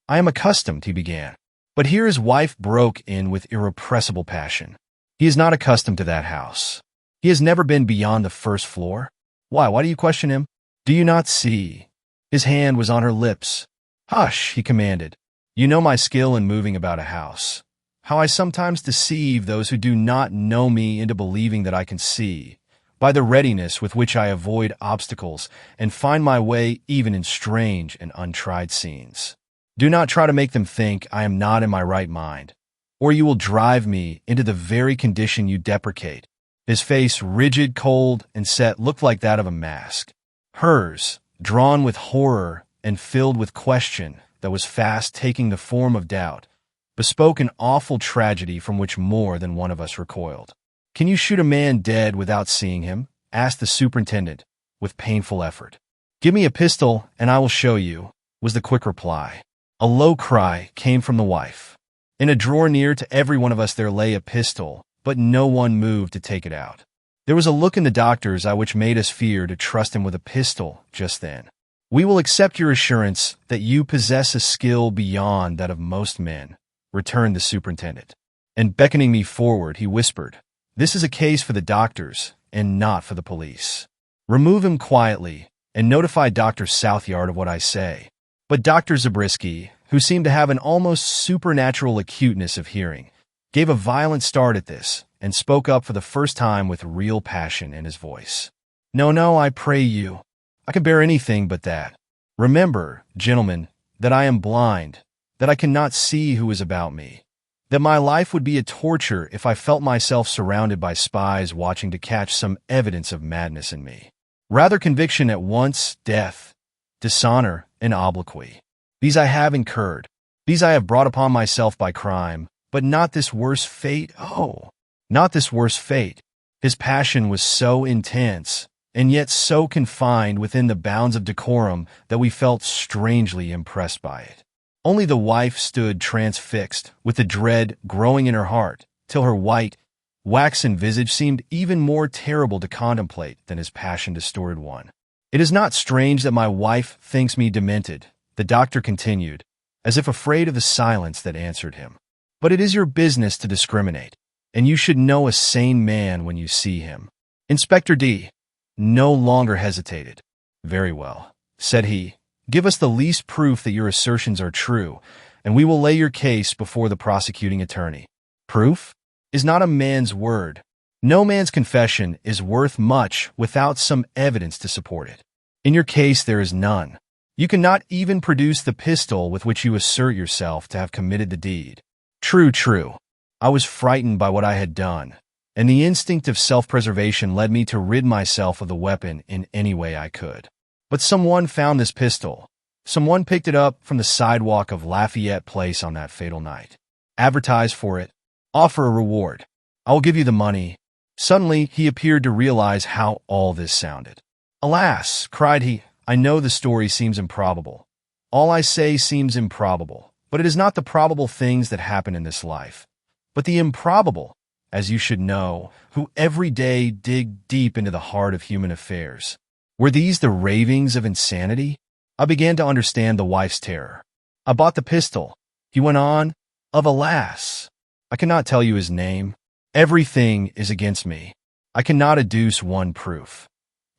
I am accustomed, he began. But here his wife broke in with irrepressible passion. He is not accustomed to that house. He has never been beyond the first floor. Why do you question him? Do you not see? His hand was on her lips. Hush, he commanded. You know my skill in moving about a house. How I sometimes deceive those who do not know me into believing that I can see, by the readiness with which I avoid obstacles and find my way even in strange and untried scenes. Do not try to make them think I am not in my right mind, or you will drive me into the very condition you deprecate. His face, rigid, cold, and set, looked like that of a mask. Hers, drawn with horror and filled with question that was fast taking the form of doubt, bespoke an awful tragedy from which more than one of us recoiled. Can you shoot a man dead without seeing him? Asked the superintendent, with painful effort. Give me a pistol, and I will show you, was the quick reply. A low cry came from the wife. In a drawer near to every one of us there lay a pistol, but no one moved to take it out. There was a look in the doctor's eye which made us fear to trust him with a pistol just then. We will accept your assurance that you possess a skill beyond that of most men, returned the superintendent. And beckoning me forward, he whispered, This is a case for the doctors and not for the police. Remove him quietly and notify Dr. Southyard of what I say. But Dr. Zabriskie, who seemed to have an almost supernatural acuteness of hearing, gave a violent start at this and spoke up for the first time with real passion in his voice. No, I pray you. I can bear anything but that. Remember, gentlemen, that I am blind, that I cannot see who is about me, that my life would be a torture if I felt myself surrounded by spies watching to catch some evidence of madness in me. Rather conviction at once, death, dishonor, and obloquy. These I have incurred. These I have brought upon myself by crime, but not this worse fate. Oh, not this worse fate. His passion was so intense, and yet so confined within the bounds of decorum that we felt strangely impressed by it. Only the wife stood transfixed, with the dread growing in her heart, till her white, waxen visage seemed even more terrible to contemplate than his passion-distorted one. It is not strange that my wife thinks me demented, the doctor continued, as if afraid of the silence that answered him. But it is your business to discriminate, and you should know a sane man when you see him. Inspector D no longer hesitated. Very well, said he. Give us the least proof that your assertions are true, and we will lay your case before the prosecuting attorney. Proof is not a man's word. No man's confession is worth much without some evidence to support it. In your case, there is none. You cannot even produce the pistol with which you assert yourself to have committed the deed. True. I was frightened by what I had done, and the instinct of self-preservation led me to rid myself of the weapon in any way I could. But someone found this pistol. Someone picked it up from the sidewalk of Lafayette Place on that fatal night. Advertise for it. Offer a reward. I will give you the money. Suddenly, he appeared to realize how all this sounded. Alas, cried he, I know the story seems improbable. All I say seems improbable, but it is not the probable things that happen in this life, but the improbable, as you should know, who every day dig deep into the heart of human affairs. Were these the ravings of insanity? I began to understand the wife's terror. I bought the pistol, he went on, of alas. I cannot tell you his name. Everything is against me. I cannot adduce one proof.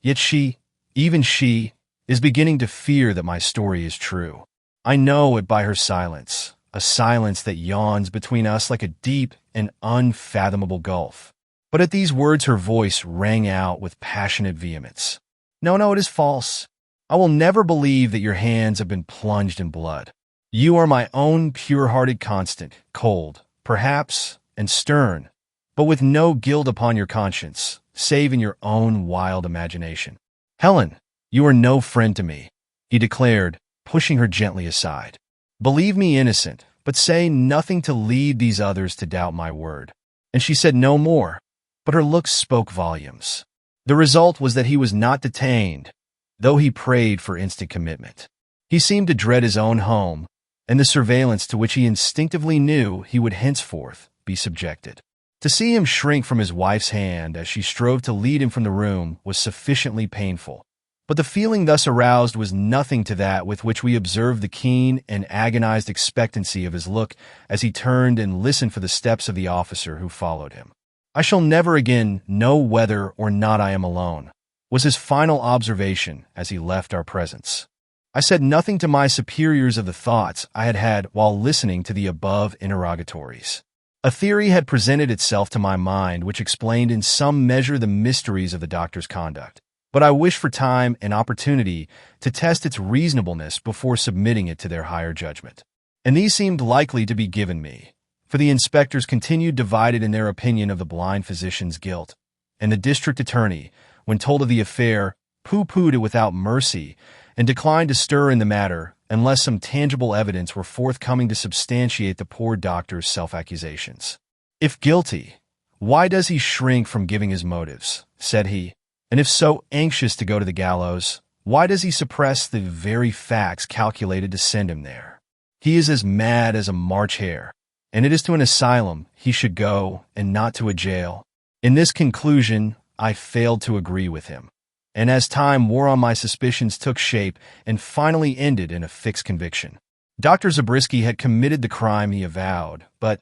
Yet she, even she, is beginning to fear that my story is true. I know it by her silence, a silence that yawns between us like a deep and unfathomable gulf. But at these words her voice rang out with passionate vehemence. No, it is false. I will never believe that your hands have been plunged in blood. You are my own pure-hearted constant, cold, perhaps, and stern, but with no guilt upon your conscience, save in your own wild imagination. Helen, you are no friend to me, he declared, pushing her gently aside. Believe me innocent, but say nothing to lead these others to doubt my word. And she said no more, but her looks spoke volumes. The result was that he was not detained, though he prayed for instant commitment. He seemed to dread his own home and the surveillance to which he instinctively knew he would henceforth be subjected. To see him shrink from his wife's hand as she strove to lead him from the room was sufficiently painful. But the feeling thus aroused was nothing to that with which we observed the keen and agonized expectancy of his look as he turned and listened for the steps of the officer who followed him. "I shall never again know whether or not I am alone," was his final observation as he left our presence. I said nothing to my superiors of the thoughts I had had while listening to the above interrogatories. A theory had presented itself to my mind which explained in some measure the mysteries of the doctor's conduct, but I wished for time and opportunity to test its reasonableness before submitting it to their higher judgment. And these seemed likely to be given me, for the inspectors continued divided in their opinion of the blind physician's guilt, and the district attorney, when told of the affair, pooh-poohed it without mercy and declined to stir in the matter unless some tangible evidence were forthcoming to substantiate the poor doctor's self-accusations. "If guilty, why does he shrink from giving his motives?" said he. "And if so anxious to go to the gallows, why does he suppress the very facts calculated to send him there? He is as mad as a March hare, and it is to an asylum he should go and not to a jail." In this conclusion, I failed to agree with him, and as time wore on my suspicions took shape and finally ended in a fixed conviction. Dr. Zabriskie had committed the crime he avowed, but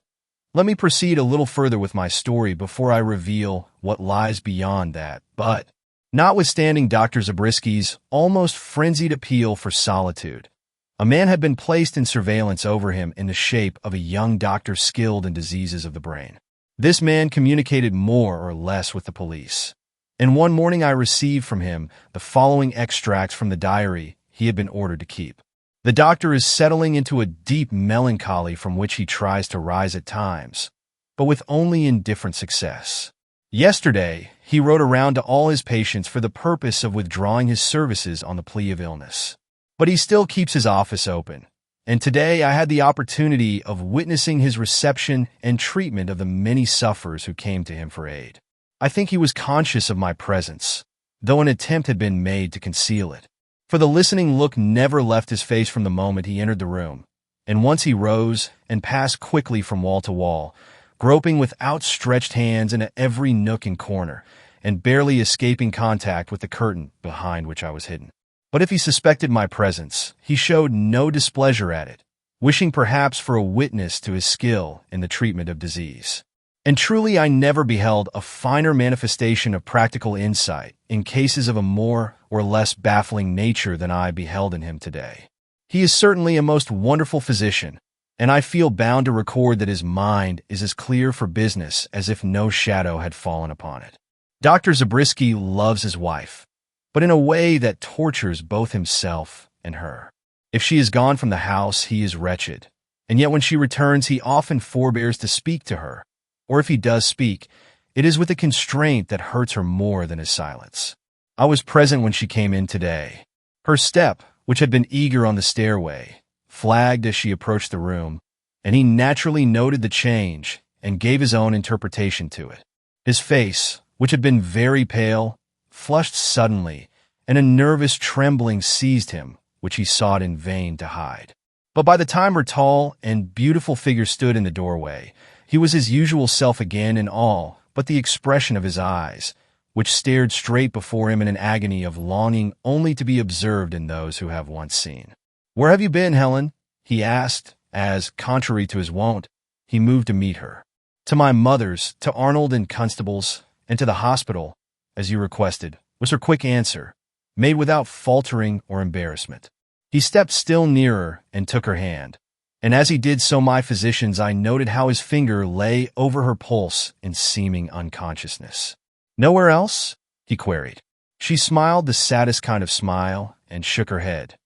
let me proceed a little further with my story before I reveal what lies beyond that. But notwithstanding Dr. Zabriskie's almost frenzied appeal for solitude, a man had been placed in surveillance over him in the shape of a young doctor skilled in diseases of the brain. This man communicated more or less with the police, and one morning I received from him the following extracts from the diary he had been ordered to keep. "The doctor is settling into a deep melancholy from which he tries to rise at times, but with only indifferent success. Yesterday, he wrote around to all his patients for the purpose of withdrawing his services on the plea of illness. But he still keeps his office open, and today I had the opportunity of witnessing his reception and treatment of the many sufferers who came to him for aid. I think he was conscious of my presence, though an attempt had been made to conceal it, for the listening look never left his face from the moment he entered the room, and once he rose and passed quickly from wall to wall, groping with outstretched hands into every nook and corner, and barely escaping contact with the curtain behind which I was hidden. But if he suspected my presence, he showed no displeasure at it, wishing perhaps for a witness to his skill in the treatment of disease. And truly I never beheld a finer manifestation of practical insight in cases of a more or less baffling nature than I beheld in him today. He is certainly a most wonderful physician, and I feel bound to record that his mind is as clear for business as if no shadow had fallen upon it. Dr. Zabriskie loves his wife, but in a way that tortures both himself and her. If she is gone from the house, he is wretched, and yet when she returns, he often forbears to speak to her, or if he does speak, it is with a constraint that hurts her more than his silence. I was present when she came in today. Her step, which had been eager on the stairway, flagged as she approached the room, and he naturally noted the change and gave his own interpretation to it. His face, which had been very pale, flushed suddenly, and a nervous trembling seized him, which he sought in vain to hide. But by the time her tall and beautiful figure stood in the doorway, he was his usual self again in all but the expression of his eyes, which stared straight before him in an agony of longing only to be observed in those who have once seen. "Where have you been, Helen?" he asked, as, contrary to his wont, he moved to meet her. "To my mother's, to Arnold and Constable's, and to the hospital, as you requested," was her quick answer, made without faltering or embarrassment. He stepped still nearer and took her hand, and as he did so my physicians I noted how his finger lay over her pulse in seeming unconsciousness. "Nowhere else?" he queried. She smiled the saddest kind of smile and shook her head.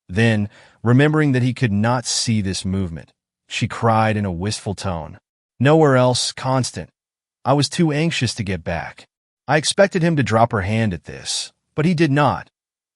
Then, remembering that he could not see this movement, she cried in a wistful tone, "Nowhere else, Constant. I was too anxious to get back." I expected him to drop her hand at this, but he did not,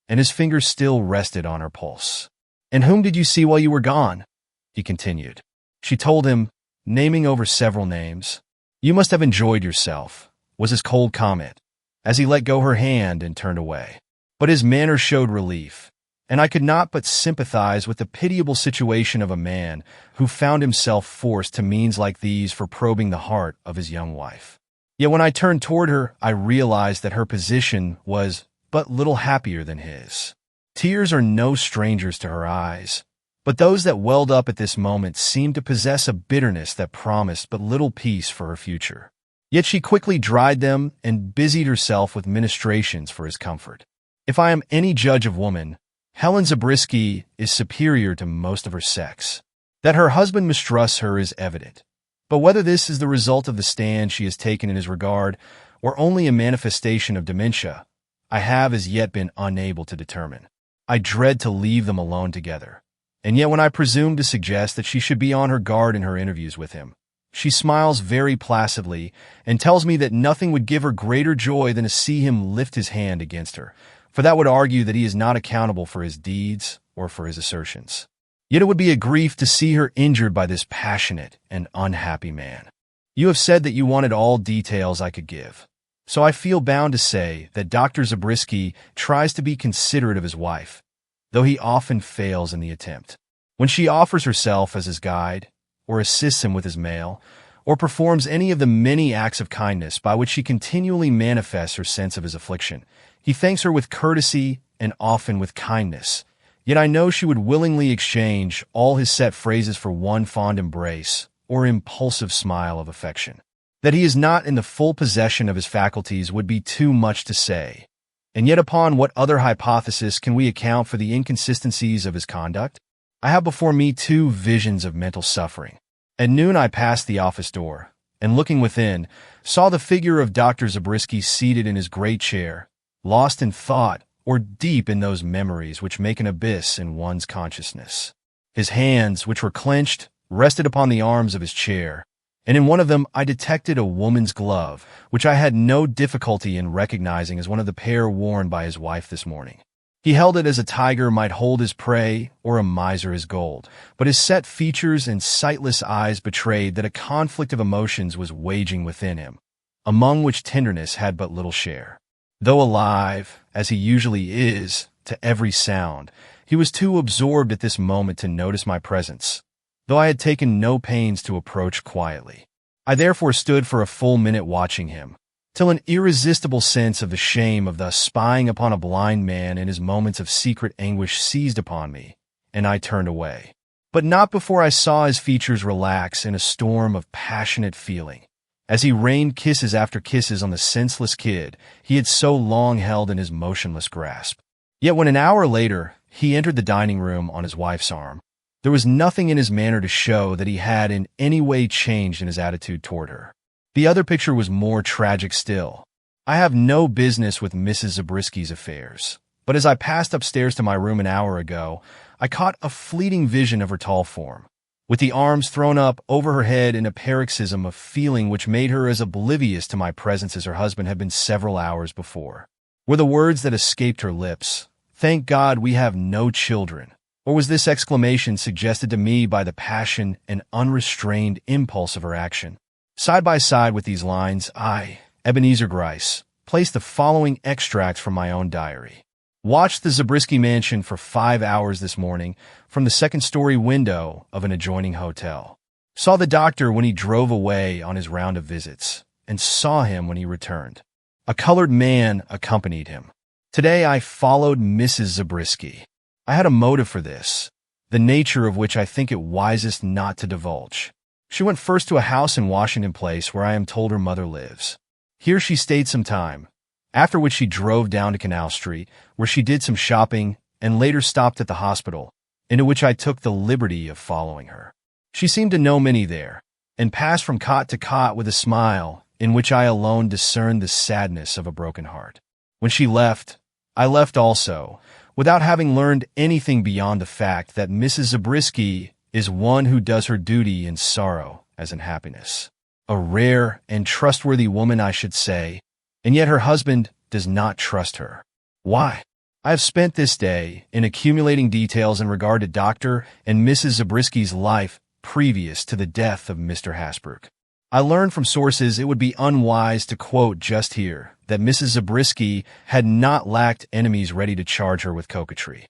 and his fingers still rested on her pulse. "And whom did you see while you were gone?" he continued. She told him, naming over several names. "You must have enjoyed yourself," was his cold comment, as he let go her hand and turned away. But his manner showed relief, and I could not but sympathize with the pitiable situation of a man who found himself forced to means like these for probing the heart of his young wife. Yet when I turned toward her, I realized that her position was but little happier than his. Tears are no strangers to her eyes, but those that welled up at this moment seemed to possess a bitterness that promised but little peace for her future. Yet she quickly dried them and busied herself with ministrations for his comfort. If I am any judge of woman, Helen Zabriskie is superior to most of her sex. That her husband mistrusts her is evident, but whether this is the result of the stand she has taken in his regard or only a manifestation of dementia, I have as yet been unable to determine. I dread to leave them alone together, and yet when I presume to suggest that she should be on her guard in her interviews with him, she smiles very placidly and tells me that nothing would give her greater joy than to see him lift his hand against her, for that would argue that he is not accountable for his deeds or for his assertions. Yet it would be a grief to see her injured by this passionate and unhappy man. You have said that you wanted all details I could give, so I feel bound to say that Dr. Zabriskie tries to be considerate of his wife, though he often fails in the attempt. When she offers herself as his guide, or assists him with his mail, or performs any of the many acts of kindness by which she continually manifests her sense of his affliction, he thanks her with courtesy and often with kindness. Yet I know she would willingly exchange all his set phrases for one fond embrace or impulsive smile of affection. That he is not in the full possession of his faculties would be too much to say. And yet upon what other hypothesis can we account for the inconsistencies of his conduct? I have before me two visions of mental suffering. At noon I passed the office door, and looking within, saw the figure of Dr. Zabriskie seated in his great chair, lost in thought or deep in those memories which make an abyss in one's consciousness. His hands, which were clenched, rested upon the arms of his chair, and in one of them I detected a woman's glove, which I had no difficulty in recognizing as one of the pair worn by his wife this morning. He held it as a tiger might hold his prey or a miser his gold, but his set features and sightless eyes betrayed that a conflict of emotions was waging within him, among which tenderness had but little share. Though alive, as he usually is, to every sound, he was too absorbed at this moment to notice my presence, though I had taken no pains to approach quietly. I therefore stood for a full minute watching him, till an irresistible sense of the shame of thus spying upon a blind man in his moments of secret anguish seized upon me, and I turned away. But not before I saw his features relax in a storm of passionate feeling, as he rained kisses after kisses on the senseless kid he had so long held in his motionless grasp. Yet when an hour later he entered the dining room on his wife's arm, there was nothing in his manner to show that he had in any way changed in his attitude toward her. The other picture was more tragic still. I have no business with Mrs. Zabriskie's affairs, but as I passed upstairs to my room an hour ago, I caught a fleeting vision of her tall form, with the arms thrown up over her head in a paroxysm of feeling which made her as oblivious to my presence as her husband had been several hours before. Were the words that escaped her lips, "Thank God we have no children," or was this exclamation suggested to me by the passion and unrestrained impulse of her action? Side by side with these lines, I, Ebenezer Gryce, placed the following extracts from my own diary. Watched the Zabriskie mansion for 5 hours this morning from the second-story window of an adjoining hotel. Saw the doctor when he drove away on his round of visits, and saw him when he returned. A colored man accompanied him. Today I followed Mrs. Zabriskie. I had a motive for this, the nature of which I think it wisest not to divulge. She went first to a house in Washington Place where I am told her mother lives. Here she stayed some time, after which she drove down to Canal Street, where she did some shopping and later stopped at the hospital, into which I took the liberty of following her. She seemed to know many there, and passed from cot to cot with a smile in which I alone discerned the sadness of a broken heart. When she left, I left also, without having learned anything beyond the fact that Mrs. Zabriskie is one who does her duty in sorrow as in happiness. A rare and trustworthy woman, I should say, and yet her husband does not trust her. Why? I have spent this day in accumulating details in regard to Dr. and Mrs. Zabriskie's life previous to the death of Mr. Hasbrouck. I learned from sources it would be unwise to quote just here that Mrs. Zabriskie had not lacked enemies ready to charge her with coquetry.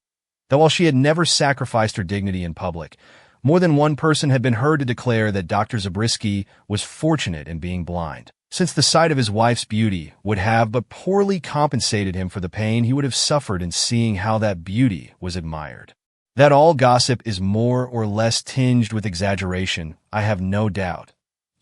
Though while she had never sacrificed her dignity in public, more than one person had been heard to declare that Dr. Zabriskie was fortunate in being blind, since the sight of his wife's beauty would have but poorly compensated him for the pain he would have suffered in seeing how that beauty was admired. That all gossip is more or less tinged with exaggeration, I have no doubt.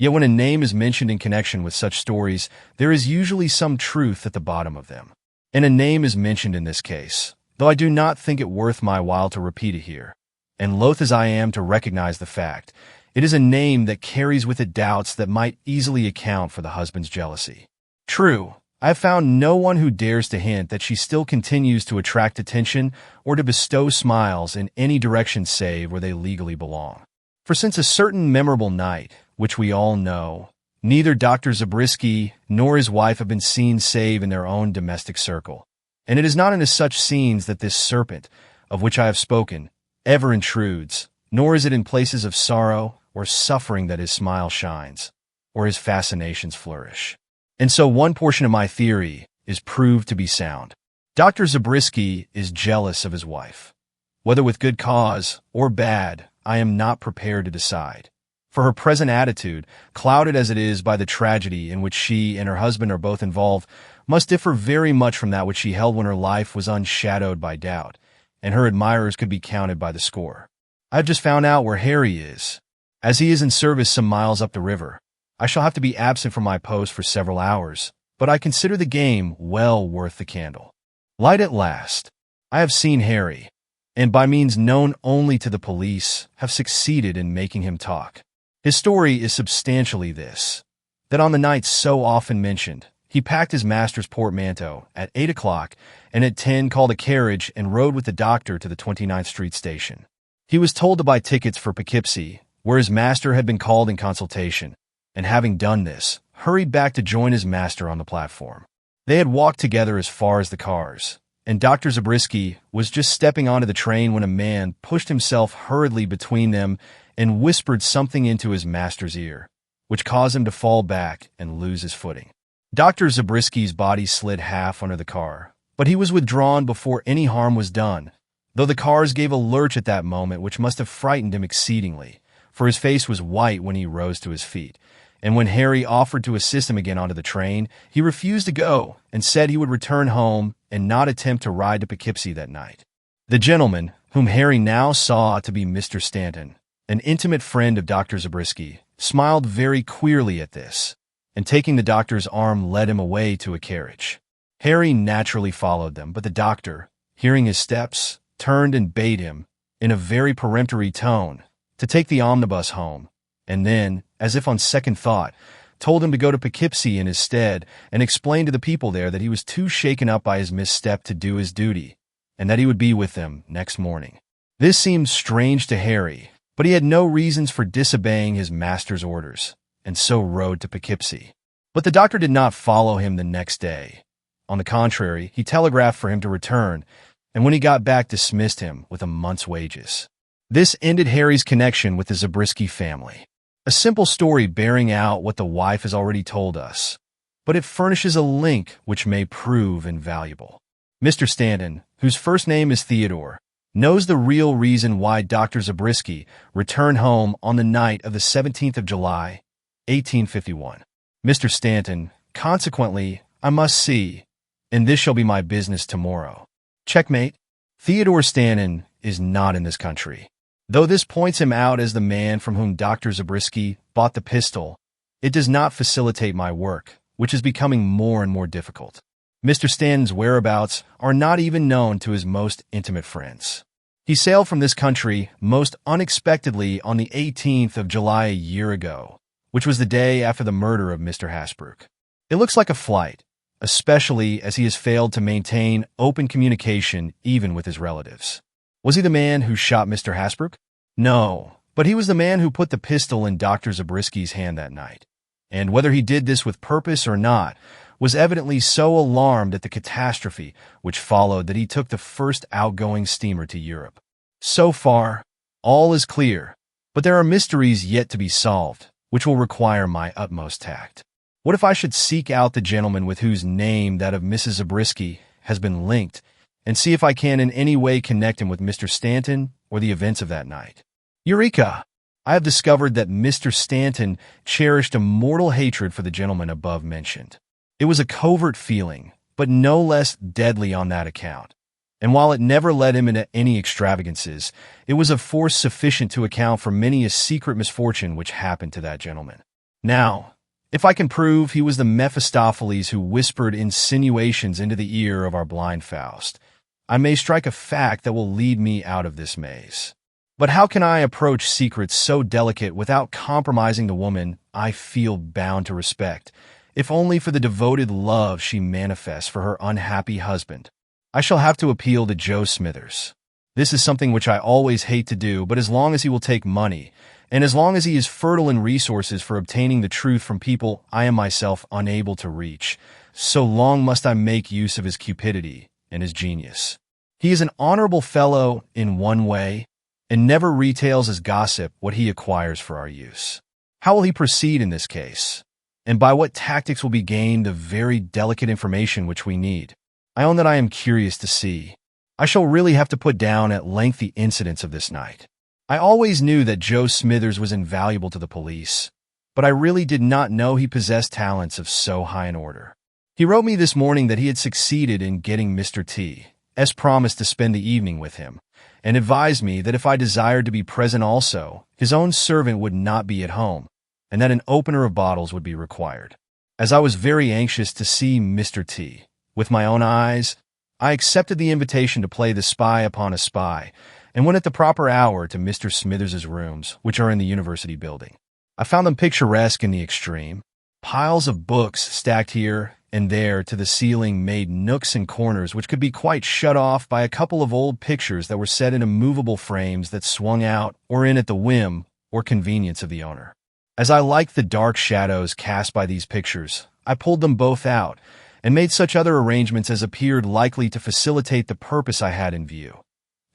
Yet when a name is mentioned in connection with such stories, there is usually some truth at the bottom of them. And a name is mentioned in this case, though I do not think it worth my while to repeat it here. And loath as I am to recognize the fact, it is a name that carries with it doubts that might easily account for the husband's jealousy. True, I have found no one who dares to hint that she still continues to attract attention or to bestow smiles in any direction save where they legally belong. For since a certain memorable night, which we all know, neither Dr. Zabriskie nor his wife have been seen save in their own domestic circle. And it is not into such scenes that this serpent, of which I have spoken, ever intrudes, nor is it in places of sorrow or suffering that his smile shines, or his fascinations flourish. And so one portion of my theory is proved to be sound. Dr. Zabriskie is jealous of his wife. Whether with good cause or bad, I am not prepared to decide. For her present attitude, clouded as it is by the tragedy in which she and her husband are both involved, must differ very much from that which she held when her life was unshadowed by doubt, and her admirers could be counted by the score. I have just found out where Harry is. As he is in service some miles up the river, I shall have to be absent from my post for several hours, but I consider the game well worth the candle. Light at last. I have seen Harry, and by means known only to the police, have succeeded in making him talk. His story is substantially this, that on the night so often mentioned, he packed his master's portmanteau at 8 o'clock and at 10 called a carriage and rode with the doctor to the 29th Street station. He was told to buy tickets for Poughkeepsie, where his master had been called in consultation, and having done this, hurried back to join his master on the platform. They had walked together as far as the cars, and Dr. Zabriskie was just stepping onto the train when a man pushed himself hurriedly between them and whispered something into his master's ear, which caused him to fall back and lose his footing. Dr. Zabriskie's body slid half under the car, but he was withdrawn before any harm was done, though the cars gave a lurch at that moment which must have frightened him exceedingly, for his face was white when he rose to his feet, and when Harry offered to assist him again onto the train, he refused to go and said he would return home and not attempt to ride to Poughkeepsie that night. The gentleman, whom Harry now saw to be Mr. Stanton, an intimate friend of Dr. Zabriskie, smiled very queerly at this, and taking the doctor's arm led him away to a carriage. Harry naturally followed them, but the doctor, hearing his steps, turned and bade him, in a very peremptory tone, to take the omnibus home, and then, as if on second thought, told him to go to Poughkeepsie in his stead and explain to the people there that he was too shaken up by his misstep to do his duty, and that he would be with them next morning. This seemed strange to Harry, but he had no reasons for disobeying his master's orders, and so rode to Poughkeepsie. But the doctor did not follow him the next day. On the contrary, he telegraphed for him to return, and when he got back dismissed him with a month's wages. This ended Harry's connection with the Zabriskie family. A simple story bearing out what the wife has already told us, but it furnishes a link which may prove invaluable. Mr. Stanton, whose first name is Theodore, knows the real reason why Dr. Zabriskie returned home on the night of the 17th of July, 1851. Mr. Stanton, consequently, I must see, and this shall be my business tomorrow. Checkmate. Theodore Stanton is not in this country. Though this points him out as the man from whom Dr. Zabriskie bought the pistol, it does not facilitate my work, which is becoming more and more difficult. Mr. Stanton's whereabouts are not even known to his most intimate friends. He sailed from this country most unexpectedly on the 18th of July a year ago, which was the day after the murder of Mr. Hasbrouck. It looks like a flight, especially as he has failed to maintain open communication even with his relatives. Was he the man who shot Mr. Hasbrouck? No, but he was the man who put the pistol in Dr. Zabriskie's hand that night, and whether he did this with purpose or not, was evidently so alarmed at the catastrophe which followed that he took the first outgoing steamer to Europe. So far, all is clear, but there are mysteries yet to be solved, which will require my utmost tact. What if I should seek out the gentleman with whose name that of Mrs. Zabriskie has been linked, and see if I can in any way connect him with Mr. Stanton or the events of that night? Eureka! I have discovered that Mr. Stanton cherished a mortal hatred for the gentleman above mentioned. It was a covert feeling, but no less deadly on that account. And while it never led him into any extravagances, it was of force sufficient to account for many a secret misfortune which happened to that gentleman. Now, if I can prove he was the Mephistopheles who whispered insinuations into the ear of our blind Faust, I may strike a fact that will lead me out of this maze. But how can I approach secrets so delicate without compromising the woman I feel bound to respect, if only for the devoted love she manifests for her unhappy husband? I shall have to appeal to Joe Smithers. This is something which I always hate to do, but as long as he will take money, and as long as he is fertile in resources for obtaining the truth from people I am myself unable to reach, so long must I make use of his cupidity and his genius. He is an honorable fellow in one way, and never retails as gossip what he acquires for our use. How will he proceed in this case? And by what tactics will be gained the very delicate information which we need? I own that I am curious to see. I shall really have to put down at length the incidents of this night. I always knew that Joe Smithers was invaluable to the police, but I really did not know he possessed talents of so high an order. He wrote me this morning that he had succeeded in getting Mr. T, as promised, to spend the evening with him, and advised me that if I desired to be present also, his own servant would not be at home, and that an opener of bottles would be required. As I was very anxious to see Mr. T with my own eyes, I accepted the invitation to play the spy upon a spy, and went at the proper hour to Mr. Smithers's rooms, which are in the university building. I found them picturesque in the extreme. Piles of books stacked here and there to the ceiling made nooks and corners which could be quite shut off by a couple of old pictures that were set in immovable frames that swung out or in at the whim or convenience of the owner. As I liked the dark shadows cast by these pictures, I pulled them both out and made such other arrangements as appeared likely to facilitate the purpose I had in view.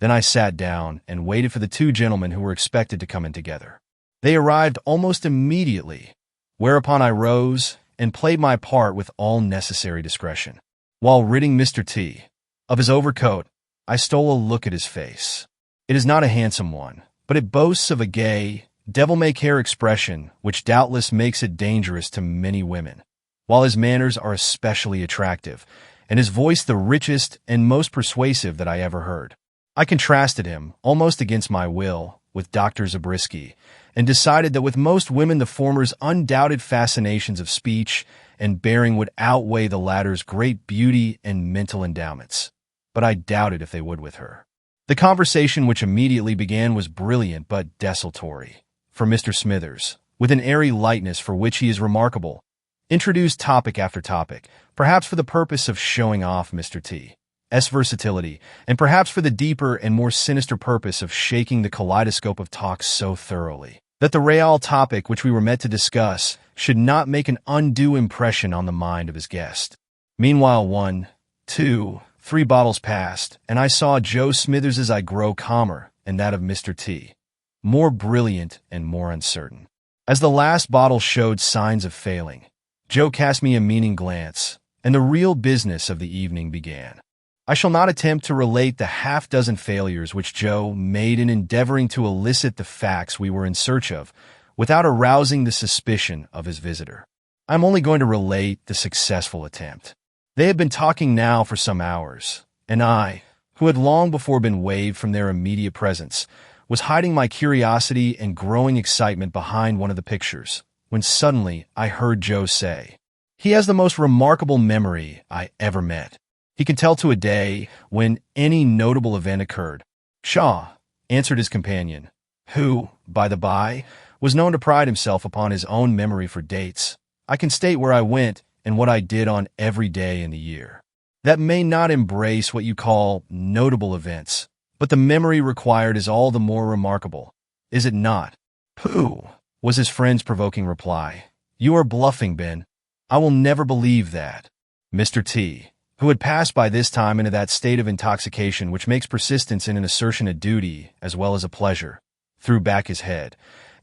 Then I sat down and waited for the two gentlemen who were expected to come in together. They arrived almost immediately, whereupon I rose and played my part with all necessary discretion. While ridding Mr. T of his overcoat, I stole a look at his face. It is not a handsome one, but it boasts of a gay, devil-may-care expression which doubtless makes it dangerous to many women, while his manners are especially attractive, and his voice the richest and most persuasive that I ever heard. I contrasted him, almost against my will, with Dr. Zabriskie, and decided that with most women the former's undoubted fascinations of speech and bearing would outweigh the latter's great beauty and mental endowments. But I doubted if they would with her. The conversation which immediately began was brilliant but desultory, for Mr. Smithers, with an airy lightness for which he is remarkable, introduced topic after topic, perhaps for the purpose of showing off Mr. T.'s versatility, and perhaps for the deeper and more sinister purpose of shaking the kaleidoscope of talk so thoroughly that the real topic which we were met to discuss should not make an undue impression on the mind of his guest. Meanwhile 1, 2, 3 bottles passed, and I saw Joe Smithers's eye grow calmer and that of Mr. T more brilliant and more uncertain. As the last bottle showed signs of failing, Joe cast me a meaning glance, and the real business of the evening began. I shall not attempt to relate the half-dozen failures which Joe made in endeavoring to elicit the facts we were in search of, without arousing the suspicion of his visitor. I am only going to relate the successful attempt. They had been talking now for some hours, and I, who had long before been waved from their immediate presence, was hiding my curiosity and growing excitement behind one of the pictures, when suddenly I heard Joe say, "He has the most remarkable memory I ever met. He can tell to a day when any notable event occurred." "Shaw," answered his companion, who, by the by, was known to pride himself upon his own memory for dates. "I can state where I went and what I did on every day in the year. That may not embrace what you call notable events, but the memory required is all the more remarkable, is it not?" "Pooh," was his friend's provoking reply. "You are bluffing, Ben. I will never believe that." Mr. T, who had passed by this time into that state of intoxication which makes persistence in an assertion a duty as well as a pleasure, threw back his head,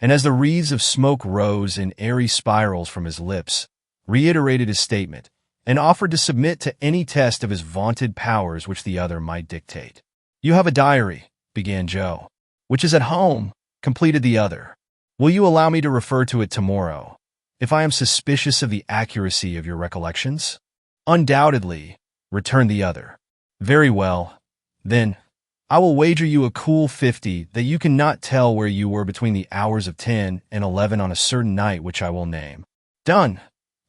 and as the wreaths of smoke rose in airy spirals from his lips, reiterated his statement, and offered to submit to any test of his vaunted powers which the other might dictate. "You have a diary," began Joe. "Which is at home," completed the other. "Will you allow me to refer to it tomorrow, if I am suspicious of the accuracy of your recollections?" "Undoubtedly," returned the other. "Very well. Then, I will wager you a cool 50 that you cannot tell where you were between the hours of 10 and 11 on a certain night which I will name." "Done!"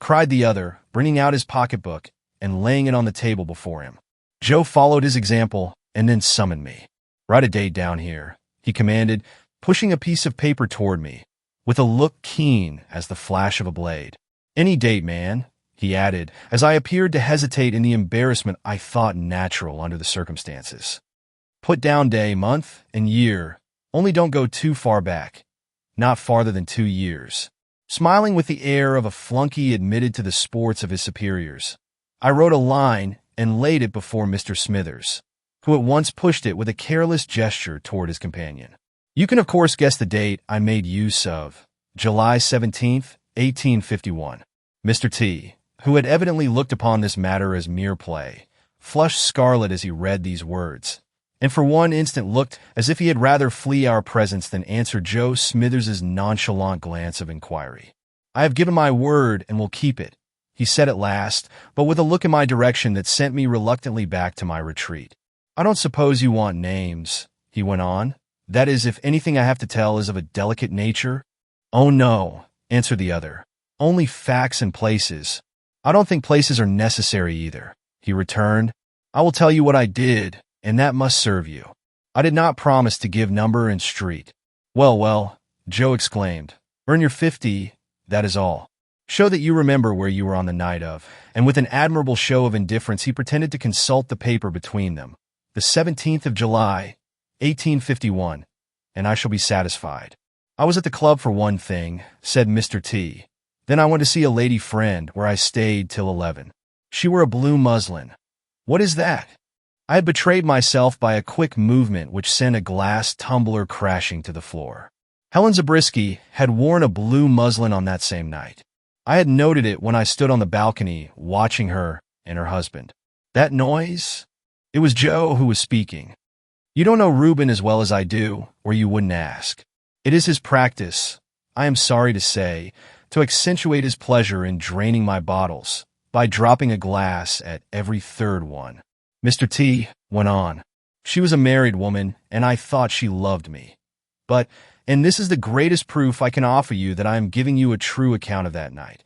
cried the other, bringing out his pocketbook and laying it on the table before him. Joe followed his example and then summoned me. "Write a date down here," he commanded, pushing a piece of paper toward me, with a look keen as the flash of a blade. "Any date, man," he added, as I appeared to hesitate in the embarrassment I thought natural under the circumstances. "Put down day, month, and year. Only don't go too far back. Not farther than 2 years." Smiling with the air of a flunky admitted to the sports of his superiors, I wrote a line and laid it before Mr. Smithers, who at once pushed it with a careless gesture toward his companion. You can of course guess the date I made use of, July 17th, 1851. Mr. T, who had evidently looked upon this matter as mere play, flushed scarlet as he read these words, and for one instant looked as if he had rather flee our presence than answer Joe Smithers's nonchalant glance of inquiry. "I have given my word and will keep it," he said at last, but with a look in my direction that sent me reluctantly back to my retreat. "I don't suppose you want names," he went on. "That is, if anything I have to tell is of a delicate nature?" "Oh, no," answered the other. "Only facts and places." "I don't think places are necessary either," he returned. "I will tell you what I did, and that must serve you. I did not promise to give number and street." "Well, well," Joe exclaimed. "Earn your 50, that is all. Show that you remember where you were on the night of," and with an admirable show of indifference he pretended to consult the paper between them. "The 17th of July, 1851, and I shall be satisfied." "I was at the club for one thing," said Mr. T. "Then I went to see a lady friend, where I stayed till 11. She wore a blue muslin." "What is that?" I had betrayed myself by a quick movement which sent a glass tumbler crashing to the floor. Helen Zabriskie had worn a blue muslin on that same night. I had noted it when I stood on the balcony watching her and her husband. "That noise?" It was Joe who was speaking. "You don't know Reuben as well as I do, or you wouldn't ask. It is his practice, I am sorry to say, to accentuate his pleasure in draining my bottles by dropping a glass at every third one." Mr. T went on. "She was a married woman, and I thought she loved me. But, and this is the greatest proof I can offer you that I am giving you a true account of that night,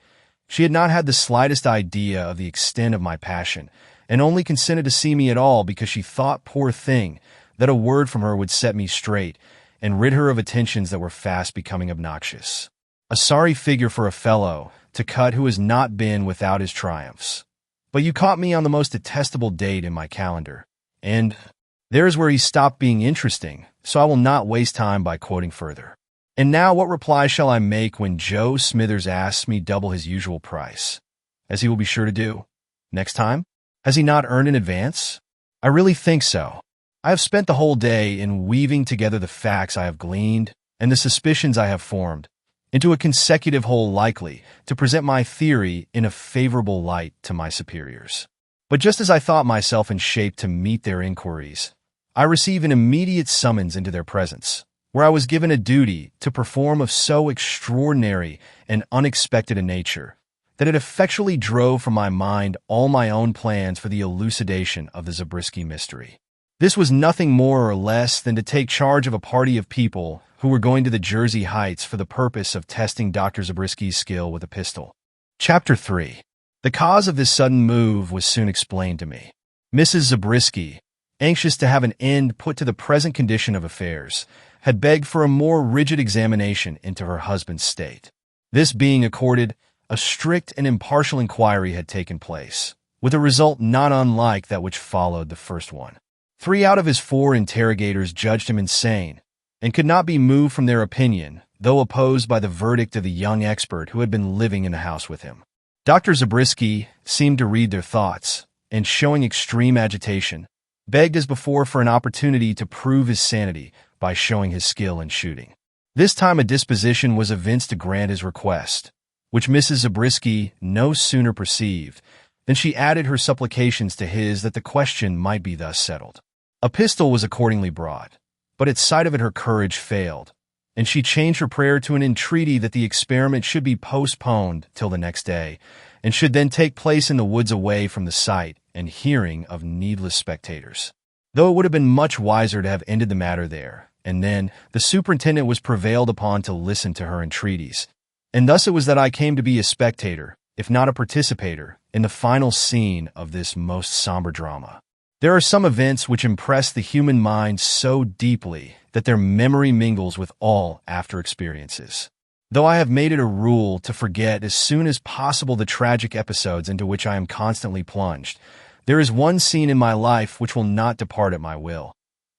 she had not had the slightest idea of the extent of my passion, and only consented to see me at all because she thought, poor thing, that a word from her would set me straight and rid her of attentions that were fast becoming obnoxious. A sorry figure for a fellow to cut who has not been without his triumphs. But you caught me on the most detestable date in my calendar, and there is where he stopped being interesting, so I will not waste time by quoting further. And now what reply shall I make when Joe Smithers asks me double his usual price, as he will be sure to do next time? Has he not earned in advance? I really think so. I have spent the whole day in weaving together the facts I have gleaned and the suspicions I have formed into a consecutive whole likely to present my theory in a favorable light to my superiors. But just as I thought myself in shape to meet their inquiries, I received an immediate summons into their presence, where I was given a duty to perform of so extraordinary and unexpected a nature that it effectually drove from my mind all my own plans for the elucidation of the Zabriskie mystery. This was nothing more or less than to take charge of a party of people who were going to the Jersey Heights for the purpose of testing Dr. Zabriskie's skill with a pistol. Chapter 3. The cause of this sudden move was soon explained to me. Mrs. Zabriskie, anxious to have an end put to the present condition of affairs, had begged for a more rigid examination into her husband's state. This being accorded, a strict and impartial inquiry had taken place, with a result not unlike that which followed the first one. 3 out of his 4 interrogators judged him insane, and could not be moved from their opinion, though opposed by the verdict of the young expert who had been living in the house with him. Dr. Zabriskie seemed to read their thoughts, and showing extreme agitation, begged as before for an opportunity to prove his sanity by showing his skill in shooting. This time a disposition was evinced to grant his request, which Mrs. Zabriskie no sooner perceived than she added her supplications to his that the question might be thus settled. A pistol was accordingly brought, but at sight of it her courage failed, and she changed her prayer to an entreaty that the experiment should be postponed till the next day, and should then take place in the woods away from the sight and hearing of needless spectators. Though it would have been much wiser to have ended the matter there, and then the superintendent was prevailed upon to listen to her entreaties. And thus it was that I came to be a spectator, if not a participator, in the final scene of this most somber drama. There are some events which impress the human mind so deeply that their memory mingles with all after experiences. Though I have made it a rule to forget as soon as possible the tragic episodes into which I am constantly plunged, there is one scene in my life which will not depart at my will.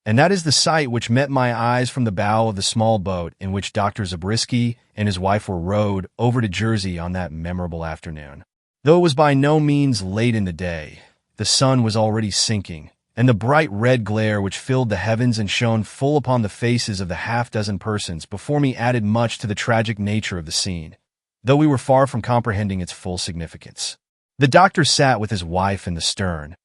And that is the sight which met my eyes from the bow of the small boat in which Dr. Zabriskie and his wife were rowed over to Jersey on that memorable afternoon. Though it was by no means late in the day, the sun was already sinking, and the bright red glare which filled the heavens and shone full upon the faces of the half-dozen persons before me added much to the tragic nature of the scene, though we were far from comprehending its full significance. The doctor sat with his wife in the stern,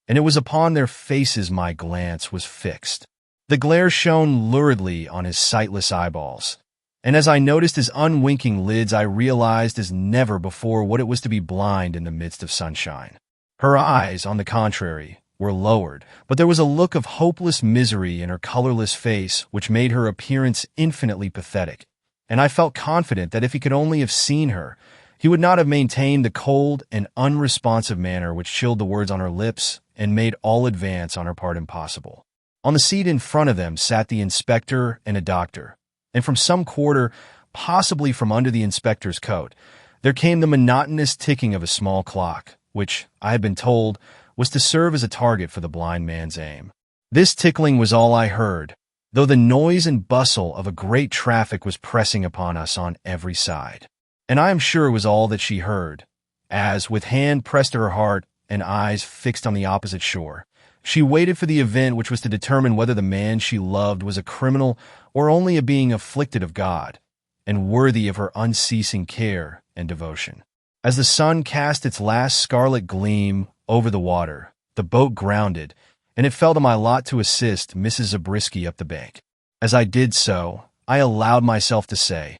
and it was upon their faces my glance was fixed. The glare shone luridly on his sightless eyeballs, and as I noticed his unwinking lids I realized as never before what it was to be blind in the midst of sunshine. Her eyes, on the contrary, were lowered, but there was a look of hopeless misery in her colorless face which made her appearance infinitely pathetic, and I felt confident that if he could only have seen her, he would not have maintained the cold and unresponsive manner which chilled the words on her lips and made all advance on her part impossible. On the seat in front of them sat the inspector and a doctor, and from some quarter, possibly from under the inspector's coat, there came the monotonous ticking of a small clock, which, I had been told, was to serve as a target for the blind man's aim. This tickling was all I heard, though the noise and bustle of a great traffic was pressing upon us on every side. And I am sure it was all that she heard, as, with hand pressed to her heart and eyes fixed on the opposite shore, she waited for the event which was to determine whether the man she loved was a criminal or only a being afflicted of God, and worthy of her unceasing care and devotion. As the sun cast its last scarlet gleam over the water, the boat grounded, and it fell to my lot to assist Mrs. Zabriskie up the bank. As I did so, I allowed myself to say,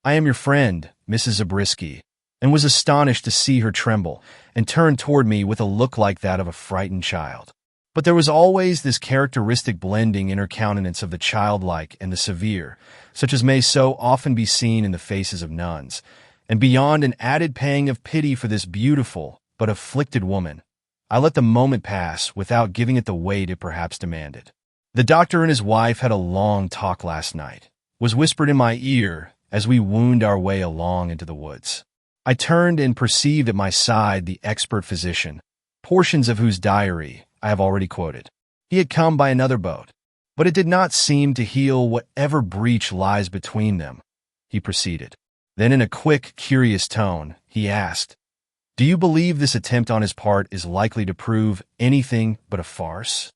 "I am your friend, Mrs. Zabriskie," and was astonished to see her tremble and turn toward me with a look like that of a frightened child. But there was always this characteristic blending in her countenance of the childlike and the severe, such as may so often be seen in the faces of nuns, and beyond an added pang of pity for this beautiful but afflicted woman, I let the moment pass without giving it the weight it perhaps demanded. The doctor and his wife had a long talk last night, was whispered in my ear as we wound our way along into the woods. I turned and perceived at my side the expert physician, portions of whose diary I have already quoted. He had come by another boat, but it did not seem to heal whatever breach lies between them. He proceeded. Then in a quick, curious tone, he asked, "Do you believe this attempt on his part is likely to prove anything but a farce?"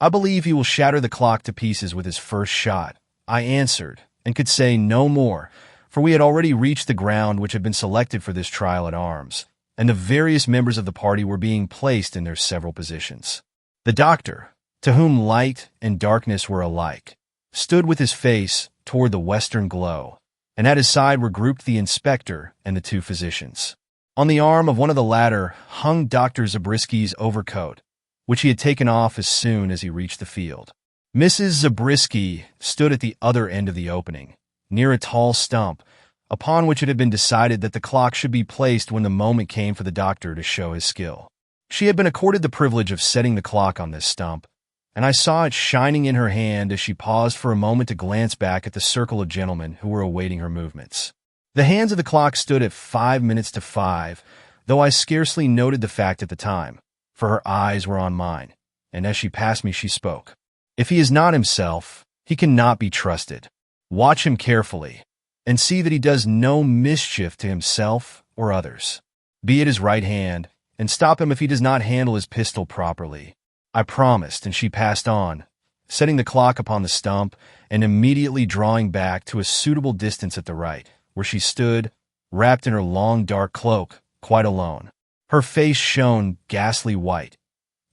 "I believe he will shatter the clock to pieces with his first shot," I answered, and could say no more, for we had already reached the ground which had been selected for this trial at arms, and the various members of the party were being placed in their several positions. The doctor, to whom light and darkness were alike, stood with his face toward the western glow, and at his side were grouped the inspector and the two physicians. On the arm of one of the latter hung Dr. Zabriskie's overcoat, which he had taken off as soon as he reached the field. Mrs. Zabriskie stood at the other end of the opening, near a tall stump, upon which it had been decided that the clock should be placed when the moment came for the doctor to show his skill. She had been accorded the privilege of setting the clock on this stump, and I saw it shining in her hand as she paused for a moment to glance back at the circle of gentlemen who were awaiting her movements. The hands of the clock stood at 5 minutes to 5, though I scarcely noted the fact at the time, for her eyes were on mine, and as she passed me she spoke. "If he is not himself, he cannot be trusted. Watch him carefully, and see that he does no mischief to himself or others. Be at his right hand, and stop him if he does not handle his pistol properly." I promised, and she passed on, setting the clock upon the stump and immediately drawing back to a suitable distance at the right, where she stood, wrapped in her long dark cloak, quite alone. Her face shone ghastly white,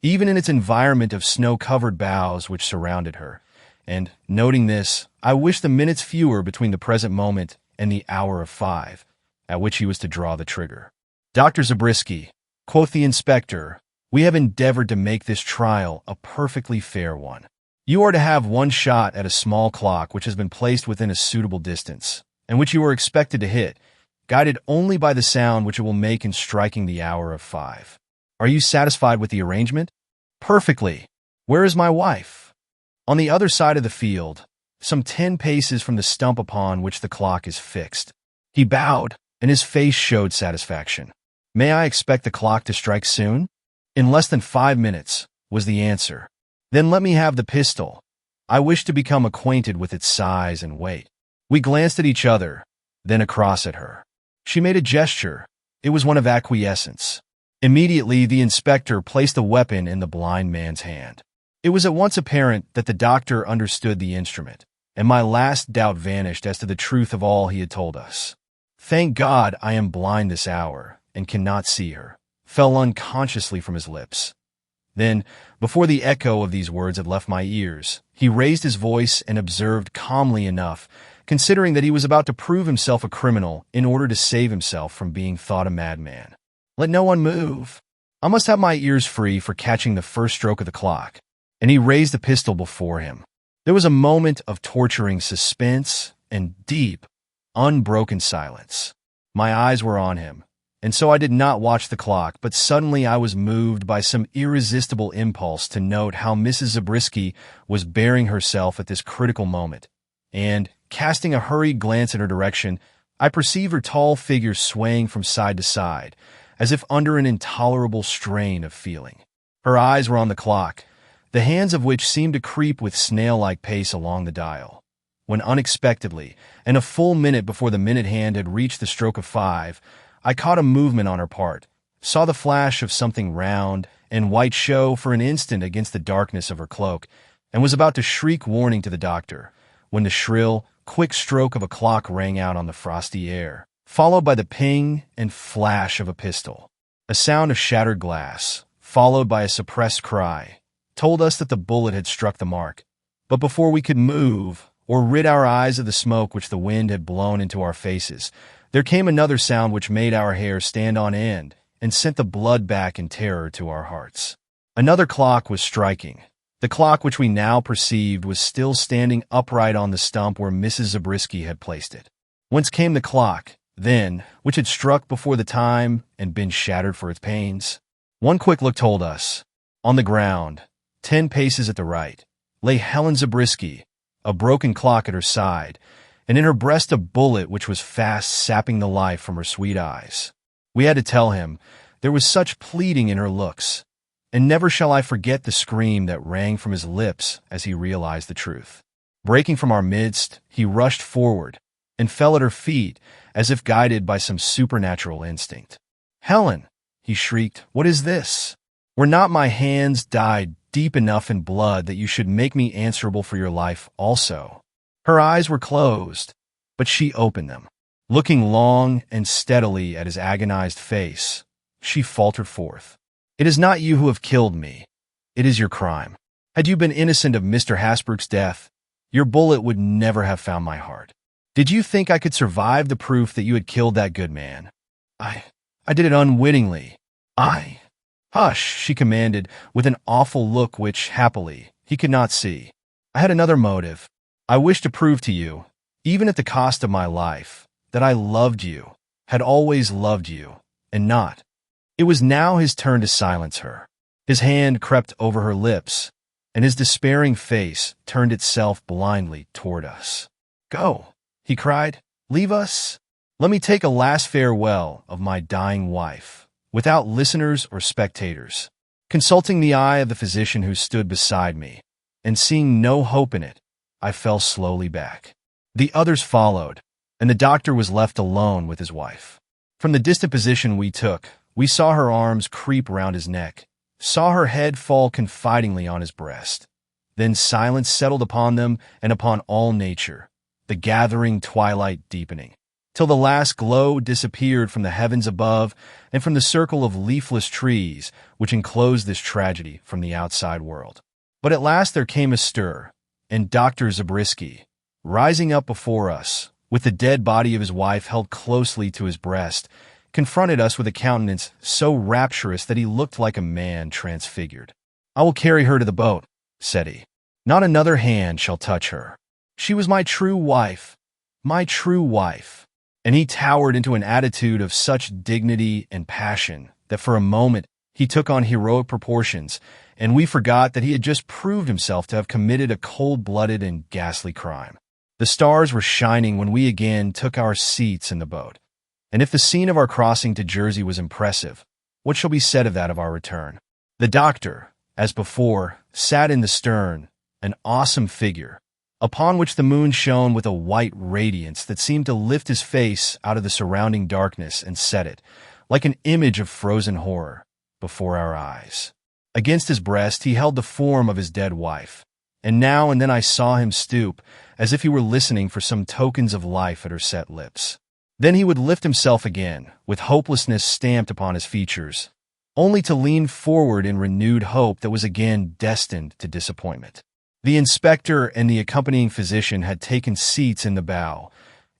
even in its environment of snow-covered boughs which surrounded her. And, noting this, I wished the minutes fewer between the present moment and the hour of 5, at which he was to draw the trigger. "Dr. Zabriskie," quoth the inspector, "we have endeavored to make this trial a perfectly fair one. You are to have one shot at a small clock which has been placed within a suitable distance, and which you are expected to hit, guided only by the sound which it will make in striking the hour of 5. Are you satisfied with the arrangement?" "Perfectly. Where is my wife?" "On the other side of the field, some 10 paces from the stump upon which the clock is fixed." He bowed, and his face showed satisfaction. "May I expect the clock to strike soon?" "In less than 5 minutes," was the answer. "Then let me have the pistol. I wish to become acquainted with its size and weight." We glanced at each other, then across at her. She made a gesture. It was one of acquiescence. Immediately, the inspector placed the weapon in the blind man's hand. It was at once apparent that the doctor understood the instrument, and my last doubt vanished as to the truth of all he had told us. "Thank God I am blind this hour, and cannot see her," fell unconsciously from his lips. Then, before the echo of these words had left my ears, he raised his voice and observed calmly enough, considering that he was about to prove himself a criminal in order to save himself from being thought a madman. "Let no one move. I must have my ears free for catching the first stroke of the clock." And he raised the pistol before him. There was a moment of torturing suspense and deep, unbroken silence. My eyes were on him, and so I did not watch the clock, but suddenly I was moved by some irresistible impulse to note how Mrs. Zabriskie was bearing herself at this critical moment, and, casting a hurried glance in her direction, I perceived her tall figure swaying from side to side, as if under an intolerable strain of feeling. Her eyes were on the clock, the hands of which seemed to creep with snail-like pace along the dial, when unexpectedly, and a full minute before the minute hand had reached the stroke of 5, I caught a movement on her part, saw the flash of something round and white show for an instant against the darkness of her cloak, and was about to shriek warning to the doctor, when the shrill, quick stroke of a clock rang out on the frosty air, followed by the ping and flash of a pistol. A sound of shattered glass, followed by a suppressed cry, told us that the bullet had struck the mark. But before we could move or rid our eyes of the smoke which the wind had blown into our faces, there came another sound which made our hair stand on end and sent the blood back in terror to our hearts. Another clock was striking. The clock which we now perceived was still standing upright on the stump where Mrs. Zabriskie had placed it. Whence came the clock, then, which had struck before the time and been shattered for its pains? One quick look told us. On the ground, 10 paces at the right, lay Helen Zabriskie, a broken clock at her side, and in her breast a bullet which was fast sapping the life from her sweet eyes. We had to tell him there was such pleading in her looks, and never shall I forget the scream that rang from his lips as he realized the truth. Breaking from our midst, he rushed forward and fell at her feet as if guided by some supernatural instinct. "Helen," he shrieked, "what is this? Were not my hands dyed deep enough in blood that you should make me answerable for your life also?" Her eyes were closed, but she opened them. Looking long and steadily at his agonized face, she faltered forth, "It is not you who have killed me. It is your crime. Had you been innocent of Mr. Hasbrook's death, your bullet would never have found my heart. Did you think I could survive the proof that you had killed that good man? I did it unwittingly. Hush," she commanded, with an awful look which, happily, he could not see. "I had another motive. I wished to prove to you, even at the cost of my life, that I loved you, had always loved you, and not." It was now his turn to silence her. His hand crept over her lips, and his despairing face turned itself blindly toward us. "Go," he cried. "Leave us. Let me take a last farewell of my dying wife, without listeners or spectators." Consulting the eye of the physician who stood beside me, and seeing no hope in it, I fell slowly back. The others followed, and the doctor was left alone with his wife. From the distant position we took, we saw her arms creep round his neck, saw her head fall confidingly on his breast, Then silence settled upon them and upon all nature, the gathering twilight deepening, till the last glow disappeared from the heavens above and from the circle of leafless trees which enclosed this tragedy from the outside world. But at last there came a stir, and Dr. Zabriskie, rising up before us, with the dead body of his wife held closely to his breast, confronted us with a countenance so rapturous that he looked like a man transfigured. "I will carry her to the boat," said he. "Not another hand shall touch her. She was my true wife, my true wife." And he towered into an attitude of such dignity and passion that for a moment he took on heroic proportions, and we forgot that he had just proved himself to have committed a cold-blooded and ghastly crime. The stars were shining when we again took our seats in the boat. And if the scene of our crossing to Jersey was impressive, what shall be said of that of our return? The doctor, as before, sat in the stern, an awesome figure, upon which the moon shone with a white radiance that seemed to lift his face out of the surrounding darkness and set it, like an image of frozen horror, before our eyes. Against his breast he held the form of his dead wife, and now and then I saw him stoop, as if he were listening for some tokens of life at her set lips. Then he would lift himself again, with hopelessness stamped upon his features, only to lean forward in renewed hope that was again destined to disappointment. The inspector and the accompanying physician had taken seats in the bow,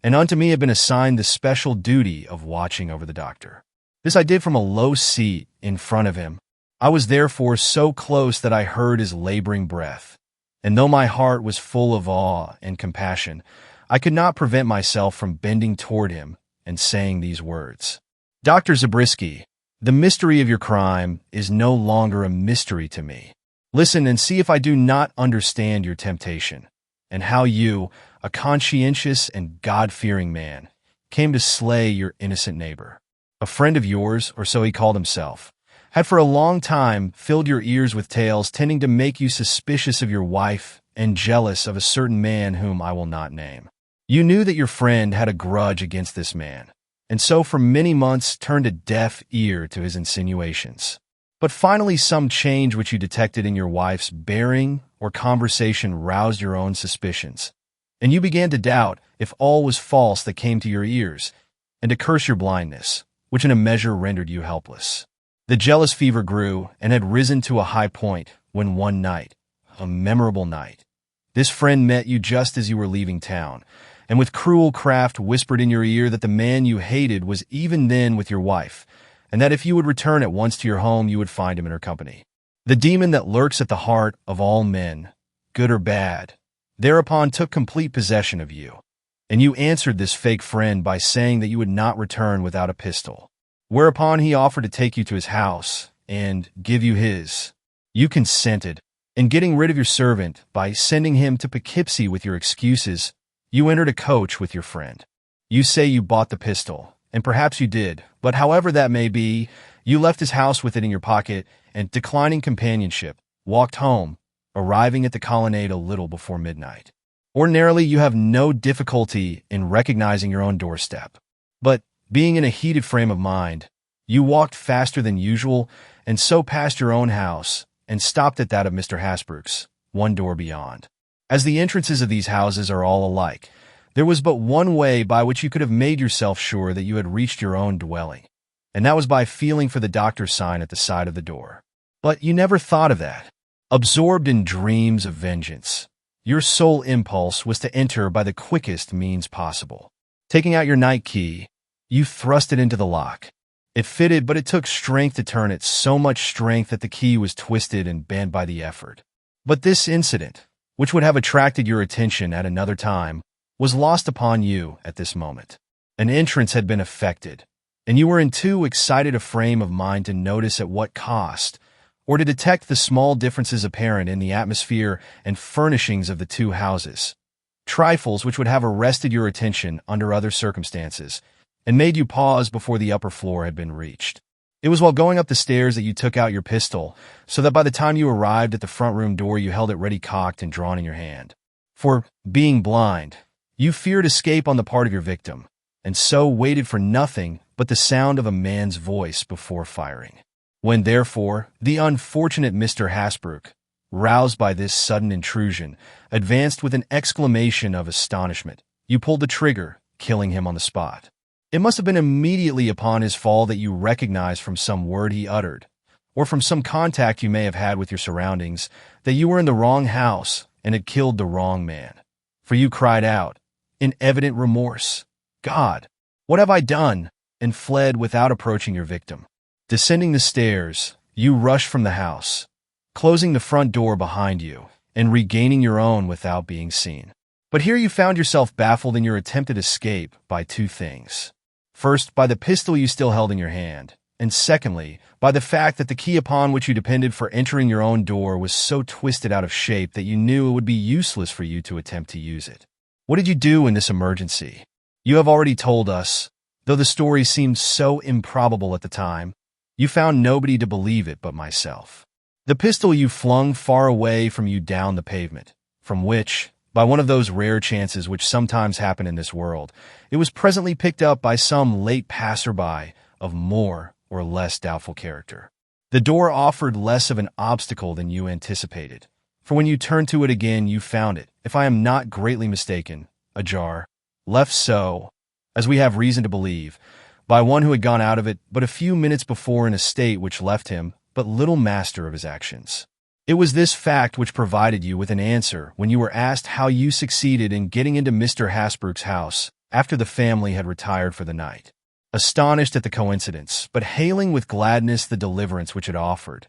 and unto me had been assigned the special duty of watching over the doctor. This I did from a low seat in front of him. I was therefore so close that I heard his laboring breath, and though my heart was full of awe and compassion, I could not prevent myself from bending toward him and saying these words. "Dr. Zabriskie, the mystery of your crime is no longer a mystery to me. Listen and see if I do not understand your temptation, and how you, a conscientious and God-fearing man, came to slay your innocent neighbor. A friend of yours, or so he called himself, had for a long time filled your ears with tales tending to make you suspicious of your wife and jealous of a certain man whom I will not name. You knew that your friend had a grudge against this man, and so for many months turned a deaf ear to his insinuations. But finally some change which you detected in your wife's bearing or conversation roused your own suspicions, and you began to doubt if all was false that came to your ears, and to curse your blindness, which in a measure rendered you helpless. The jealous fever grew and had risen to a high point when one night, a memorable night, this friend met you just as you were leaving town, and with cruel craft whispered in your ear that the man you hated was even then with your wife, and that if you would return at once to your home, you would find him in her company. The demon that lurks at the heart of all men, good or bad, thereupon took complete possession of you, and you answered this fake friend by saying that you would not return without a pistol, whereupon he offered to take you to his house and give you his. You consented, and getting rid of your servant by sending him to Poughkeepsie with your excuses, you entered a coach with your friend. You say you bought the pistol, and perhaps you did, but however that may be, you left his house with it in your pocket and, declining companionship, walked home, arriving at the colonnade a little before midnight. Ordinarily, you have no difficulty in recognizing your own doorstep, but, being in a heated frame of mind, you walked faster than usual and so passed your own house and stopped at that of Mr. Hasbrook's, one door beyond. As the entrances of these houses are all alike, there was but one way by which you could have made yourself sure that you had reached your own dwelling, and that was by feeling for the doctor's sign at the side of the door. But you never thought of that. Absorbed in dreams of vengeance, your sole impulse was to enter by the quickest means possible. Taking out your night key, you thrust it into the lock. It fitted, but it took strength to turn it, so much strength that the key was twisted and bent by the effort. But this incident, which would have attracted your attention at another time, was lost upon you at this moment. An entrance had been effected, and you were in too excited a frame of mind to notice at what cost, or to detect the small differences apparent in the atmosphere and furnishings of the two houses, trifles which would have arrested your attention under other circumstances, and made you pause before the upper floor had been reached. It was while going up the stairs that you took out your pistol, so that by the time you arrived at the front room door you held it ready cocked and drawn in your hand. For, being blind, you feared escape on the part of your victim, and so waited for nothing but the sound of a man's voice before firing. When, therefore, the unfortunate Mr. Hasbrook, roused by this sudden intrusion, advanced with an exclamation of astonishment. You pulled the trigger, killing him on the spot. It must have been immediately upon his fall that you recognized from some word he uttered, or from some contact you may have had with your surroundings, that you were in the wrong house and had killed the wrong man. For you cried out, in evident remorse, "God, what have I done?" and fled without approaching your victim. Descending the stairs, you rushed from the house, closing the front door behind you and regaining your own without being seen. But here you found yourself baffled in your attempted escape by two things. First, by the pistol you still held in your hand, and secondly, by the fact that the key upon which you depended for entering your own door was so twisted out of shape that you knew it would be useless for you to attempt to use it. What did you do in this emergency? You have already told us, though the story seemed so improbable at the time. You found nobody to believe it but myself. The pistol you flung far away from you down the pavement, from which, by one of those rare chances which sometimes happen in this world, it was presently picked up by some late passerby of more or less doubtful character. The door offered less of an obstacle than you anticipated, for when you turned to it again you found it, if I am not greatly mistaken, ajar, left so, as we have reason to believe, by one who had gone out of it but a few minutes before in a state which left him but little master of his actions. It was this fact which provided you with an answer when you were asked how you succeeded in getting into Mr. Hasbrook's house after the family had retired for the night. Astonished at the coincidence, but hailing with gladness the deliverance which it offered,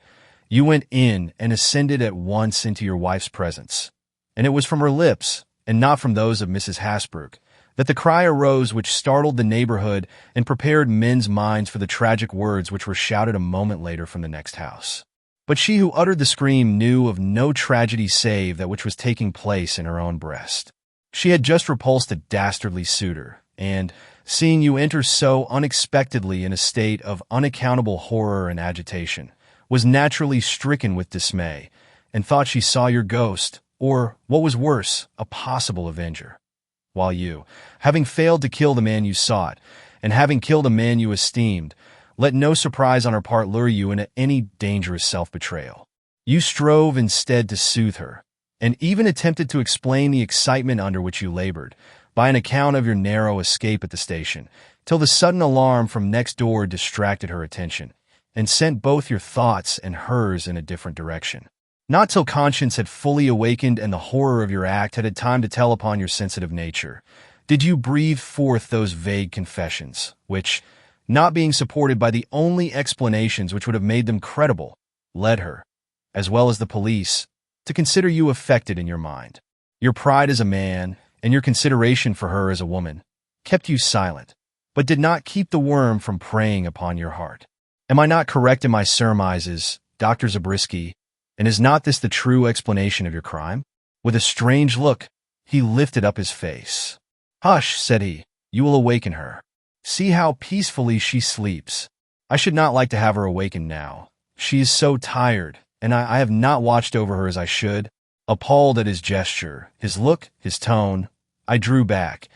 you went in and ascended at once into your wife's presence. And it was from her lips, and not from those of Mrs. Hasbrook, that the cry arose which startled the neighborhood and prepared men's minds for the tragic words which were shouted a moment later from the next house. But she who uttered the scream knew of no tragedy save that which was taking place in her own breast. She had just repulsed a dastardly suitor, and, seeing you enter so unexpectedly in a state of unaccountable horror and agitation, was naturally stricken with dismay, and thought she saw your ghost, or, what was worse, a possible avenger. While you, having failed to kill the man you sought, and having killed a man you esteemed, let no surprise on her part lure you into any dangerous self-betrayal. You strove instead to soothe her, and even attempted to explain the excitement under which you labored, by an account of your narrow escape at the station, till the sudden alarm from next door distracted her attention, and sent both your thoughts and hers in a different direction. Not till conscience had fully awakened and the horror of your act had time to tell upon your sensitive nature, did you breathe forth those vague confessions, which, not being supported by the only explanations which would have made them credible, led her, as well as the police, to consider you affected in your mind. Your pride as a man, and your consideration for her as a woman, kept you silent, but did not keep the worm from preying upon your heart. Am I not correct in my surmises, Dr. Zabriskie, and is not this the true explanation of your crime? With a strange look, he lifted up his face. "Hush," said he, "you will awaken her. See how peacefully she sleeps. I should not like to have her awakened now. She is so tired, and I have not watched over her as I should." Appalled at his gesture, his look, his tone, I drew back,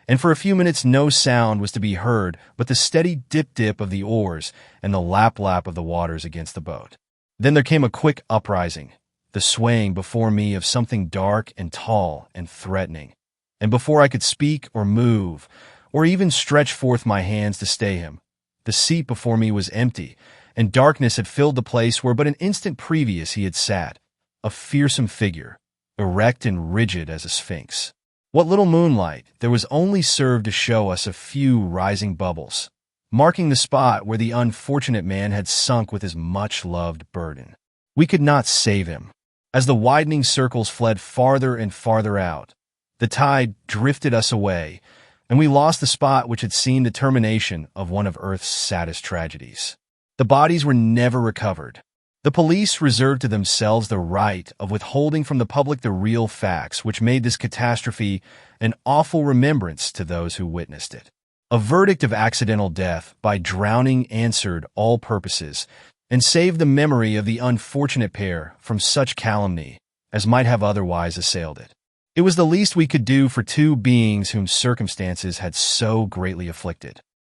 and for a few minutes no sound was to be heard but the steady dip-dip of the oars and the lap-lap of the waters against the boat. Then there came a quick uprising, the swaying before me of something dark and tall and threatening, and before I could speak or move, or even stretch forth my hands to stay him, the seat before me was empty, and darkness had filled the place where but an instant previous he had sat, a fearsome figure, erect and rigid as a sphinx. What little moonlight there was only served to show us a few rising bubbles, marking the spot where the unfortunate man had sunk with his much-loved burden. We could not save him. As the widening circles fled farther and farther out, the tide drifted us away, and we lost the spot which had seen the termination of one of Earth's saddest tragedies. The bodies were never recovered. The police reserved to themselves the right of withholding from the public the real facts which made this catastrophe an awful remembrance to those who witnessed it. A verdict of accidental death by drowning answered all purposes, and saved the memory of the unfortunate pair from such calumny as might have otherwise assailed it. It was the least we could do for two beings whom circumstances had so greatly afflicted.